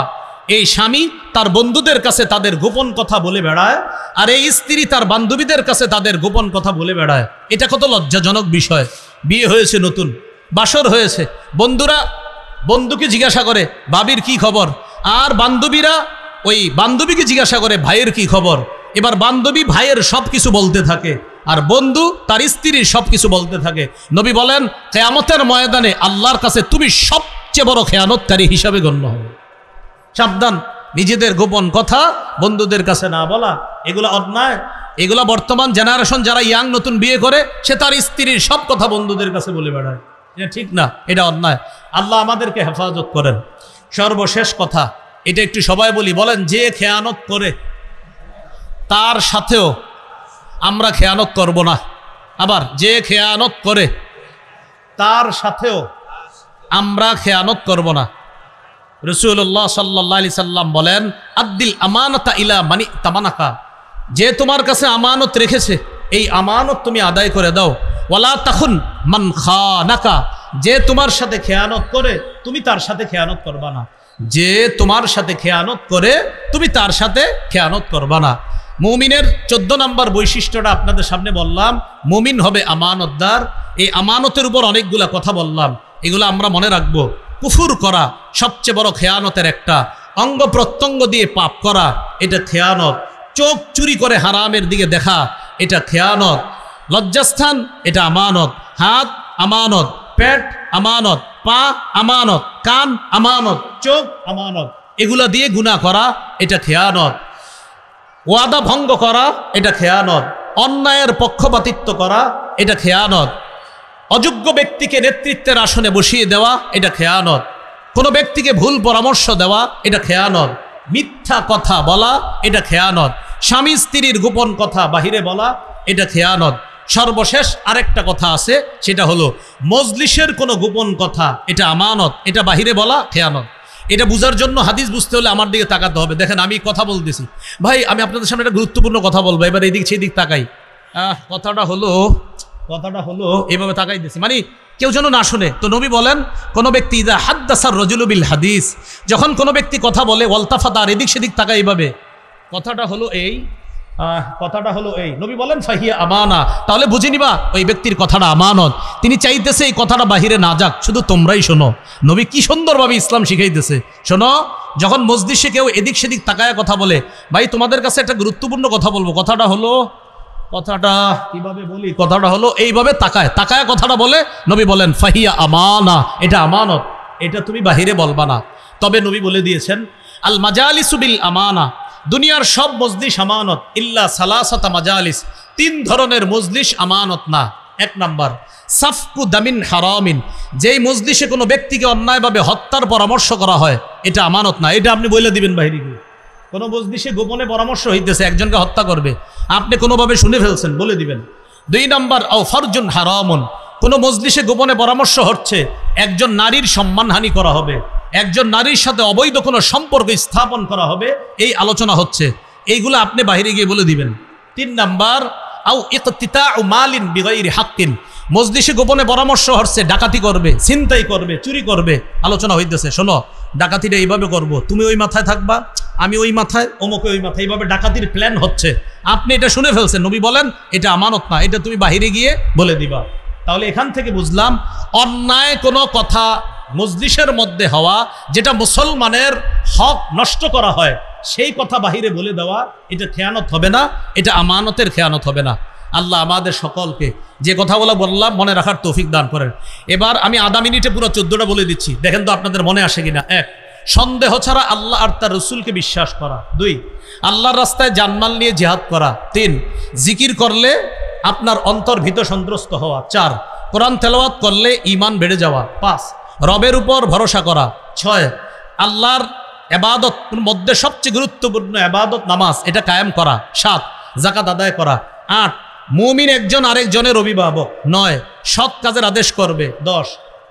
এই স্বামী তার বন্ধুদের কাছে তাদের গোপন কথা বলে বেড়ায়, আর এই স্ত্রী তার বান্ধবীদের কাছে তাদের গোপন কথা বলে বেড়ায়। এটা কত লজ্জাজনক বিষয়। বিয়ে হয়েছে, নতুন বাসর হয়েছে, বন্ধুরা বন্ধুকে জিজ্ঞাসা করে ভাবির কি খবর, আর বান্ধবীরা ওই বান্ধবীকে জিজ্ঞাসা করে ভাইয়ের কি খবর। এবার বান্ধবী ভাইয়ের সব কিছু বলতে থাকে, আর বন্ধু তার স্ত্রীর সব কিছু বলতে থাকে। নবী বলেন কিয়ামতের ময়দানে আল্লাহর কাছে তুমি সবচেয়ে বড় খেয়ানতকারী হিসাবে গণ্য হবে। সাবধান, নিজেদের গোপন কথা বন্ধুদের কাছে না বলা, এগুলো অন্যায়। এগুলো বর্তমান জেনারেশন যারা ইয়াং নতুন বিয়ে করে, সে তার স্ত্রীর সব কথা বন্ধুদের কাছে বলে বেড়ায়, এটা ঠিক না, এটা অন্যায়। আল্লাহ আমাদেরকে হেফাজত করেন। সর্বশেষ কথা, এটা একটু সবাই বলি, বলেন যে খেয়ানত করে তার সাথেও আমরা খেয়ানত করব না। আবার যে খেয়ানত করে তার সাথেও আমরা খেয়ানত করব না। রাসূলুল্লাহ সাল্লাল্লাহু আলাইহি সাল্লাম বলেন, আদ্দিল আমানাতা ইলা মানি তামানাকা, যে তোমার কাছে আমানত রেখেছে এই আমানত তুমি আদায় করে দাও। ওয়ালা তাখুন মান খানাকা, যে তোমার সাথে খেয়ানত করে তুমি তার সাথে খেয়ানত করবা না। যে তোমার সাথে খেয়ানত করে তুমি তার সাথে খেয়ানত করবা না। মুমিনের 14 নম্বর বৈশিষ্ট্যটা আপনাদের সামনে বললাম, মুমিন হবে আমানতদার। এই আমানতের উপর অনেকগুলা কথা বললাম, এগুলো আমরা মনে রাখবো। কুফুর করা সবচেয়ে বড় খেয়ানতের একটা, অঙ্গ প্রত্যঙ্গ দিয়ে পাপ করা এটা খেয়ানত, চোখ চুরি করে হারামের দিকে দেখা এটা খেয়ানত, লজ্জাস্থান এটা আমানত, হাত আমানত, পেট আমানত, পা আমানত, কান আমানত, চোখ আমানত, এগুলা দিয়ে গুনাহ করা এটা খেয়ানত, ওয়াদা ভঙ্গ করা এটা খেয়ানত, অন্যায়ের পক্ষপাতিত্ব করা এটা খেয়ানত, অযোগ্য ব্যক্তিকে নেতৃত্বের আসনে বসিয়ে দেওয়া এটা খেয়ানত, কোনো ব্যক্তিকে ভুল পরামর্শ দেওয়া এটা খেয়ানত, মিথ্যা কথা বলা এটা খেয়ানত, স্বামী স্ত্রীর গোপন কথা বাহিরে বলা এটা খেয়ানত। সর্বশেষ আরেকটা কথা আছে, সেটা হলো মজলিসের কোনো গোপন কথা এটা আমানত, এটা বাহিরে বলা খেয়ানত। এটা বুঝার জন্য হাদিস বুঝতে হলে আমার দিকে তাকাতে হবে। দেখেন আমি কথা বলতেছি ভাই, আমি আপনাদের সামনে একটা গুরুত্বপূর্ণ কথা বলবো, এবার এদিক সেদিক তাকাই। কথাটা হলো এইভাবে তাকাই দিছি, মানে কেউ যেন না শুনে। তো নবী বলেন কোনো ব্যক্তি ইদা হাদ্দাসার রাজুলু বিল হাদিস, যখন কোনো ব্যক্তি কথা বলে ওয়ালতাফাতা, আর এদিক সেদিক তাকাই এইভাবে, কথাটা হলো এই নবী বলেন ফাহিয়া আমানা, তাহলে বুঝে নিবা ওই ব্যক্তির কথাটা আমানত। তিনি চাইতেছে এই কথাটা বাহিরে না যাক, শুধু তোমরাই শোনো। নবী কি সুন্দরভাবে ইসলাম শিখাইতেছে। শোনো, যখন মসজিদে কেউ এদিক সেদিক তাকায় কথা বলে, ভাই তোমাদের কাছে একটা গুরুত্বপূর্ণ কথা বলবো, কথাটা কিভাবে বলি, কথাটা হলো এইভাবে তাকায় কথাটা বলে নবী বলেন ফাহিয়া আমানা, এটা আমানত, এটা তুমি বাহিরে বলবা না। তবে নবী বলে দিয়েছেন আল মাজালিসু বিল আমানা, দুনিয়ার সব মজলিস আমানত ইল্লা সালাসাতা মাজালিস, 3 ধরনের মজলিস আমানত না। 1 নাম্বার সাফকু দামিন হারামিন, যেই মজলিসে কোনো ব্যক্তিকে অন্যায়ভাবে হত্যার পরামর্শ করা হয়, এটা আমানত না। এটা আপনি বলে দিবেন বাহিরে গিয়ে। কোনো মজলিসে গোপনে পরামর্শ হইতেছে একজনকে হত্যা করবে, আপনি কোনোভাবে শুনে ফেলছেন, বলে দিবেন। 2 নাম্বার আও ফারজুন হারামুন, কোনো মজলিসে গোপনে পরামর্শ হচ্ছে একজন নারীর সম্মানহানি করা হবে, একজন নারীর সাথে অবৈধ কোনো সম্পর্ক স্থাপন করা হবে, এই আলোচনা হচ্ছে, এইগুলো আপনি বাইরে গিয়ে বলে দিবেন। 3 নাম্বার আও ইকতিতাউ মালিন বিগাইরি হাক্কিন, মজলিসে গোপনে পরামর্শ হচ্ছে ডাকাতি করবে, ছিনতাই করবে, চুরি করবে, আলোচনা হইতেছে। শোনো, ডাকাতিটা এইভাবে করব, তুমি ওই মাথায় থাকবা, আমি ওই মাথায়, অমুকে ওই মাথায়, এইভাবে ডাকাতির প্ল্যান হচ্ছে, আপনি এটা শুনে ফেলছেন। নবী বলেন এটা আমানত না, এটা তুমি বাহিরে গিয়ে বলে দিবা। তাহলে এখান থেকে বুঝলাম অন্যায় কোনো কথা মজলিসের মধ্যে হওয়া, যেটা মুসলমানের হক নষ্ট করা হয়, সেই কথা বাহিরে বলে দেওয়া, এটা খেয়ানত হবে না, এটা আমানতের খেয়ানত হবে না। আল্লাহ আমাদের সকলকে যে কথাগুলো বললাম মনে রাখার তৌফিক দান করেন। এবার আমি আধা মিনিটে পুরো 14টা বলে দিচ্ছি, দেখেন তো আপনাদের মনে আসে কিনা। 1, সন্দেহ ছাড়া আল্লাহ আর তার রসুলকে বিশ্বাস করা। 2, আল্লাহর রাস্তায় জানমাল নিয়ে জিহাদ করা। 3, জিকির করলে আপনার অন্তর ভীত সন্ত্রস্ত হওয়া। 4, কোরআন তেলাওয়াত করলে ঈমান বেড়ে যাওয়া। 5, রবের উপর ভরসা করা। 6, আল্লাহর ইবাদত মধ্যে সবচেয়ে গুরুত্বপূর্ণ ইবাদত নামাজ, এটা কায়েম করা। 7, যাকাত আদায় করা। 8, মুমিন একজন আরেকজনের অভিভাবক। 9, সৎ কাজের আদেশ করবে। 10,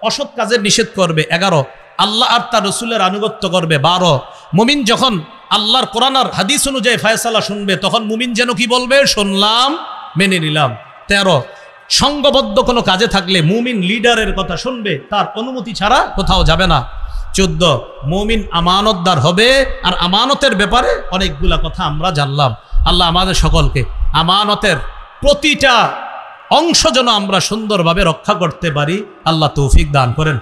অসৎ কাজের নিষেধ করবে। 11, আল্লাহ আর তার রসুলের আনুগত্য করবে। 12, মুমিন যখন আল্লাহর কোরআন আর হাদিস অনুযায়ী ফয়সালা শুনবে, তখন মুমিন যেন কি বলবে, শুনলাম, মেনে নিলাম। 13, সংঘবদ্ধ কোনো কাজে থাকলে মুমিন লিডারের কথা শুনবে, তার অনুমতি ছাড়া কোথাও যাবে না। 14, মুমিন আমানতদার হবে, আর আমানতের ব্যাপারে অনেকগুলা কথা আমরা জানলাম। আল্লাহ আমাদের সকলকে আমানতের প্রতিটা অংশ যেন আমরা সুন্দরভাবে রক্ষা করতে পারি, আল্লাহ তৌফিক দান করেন।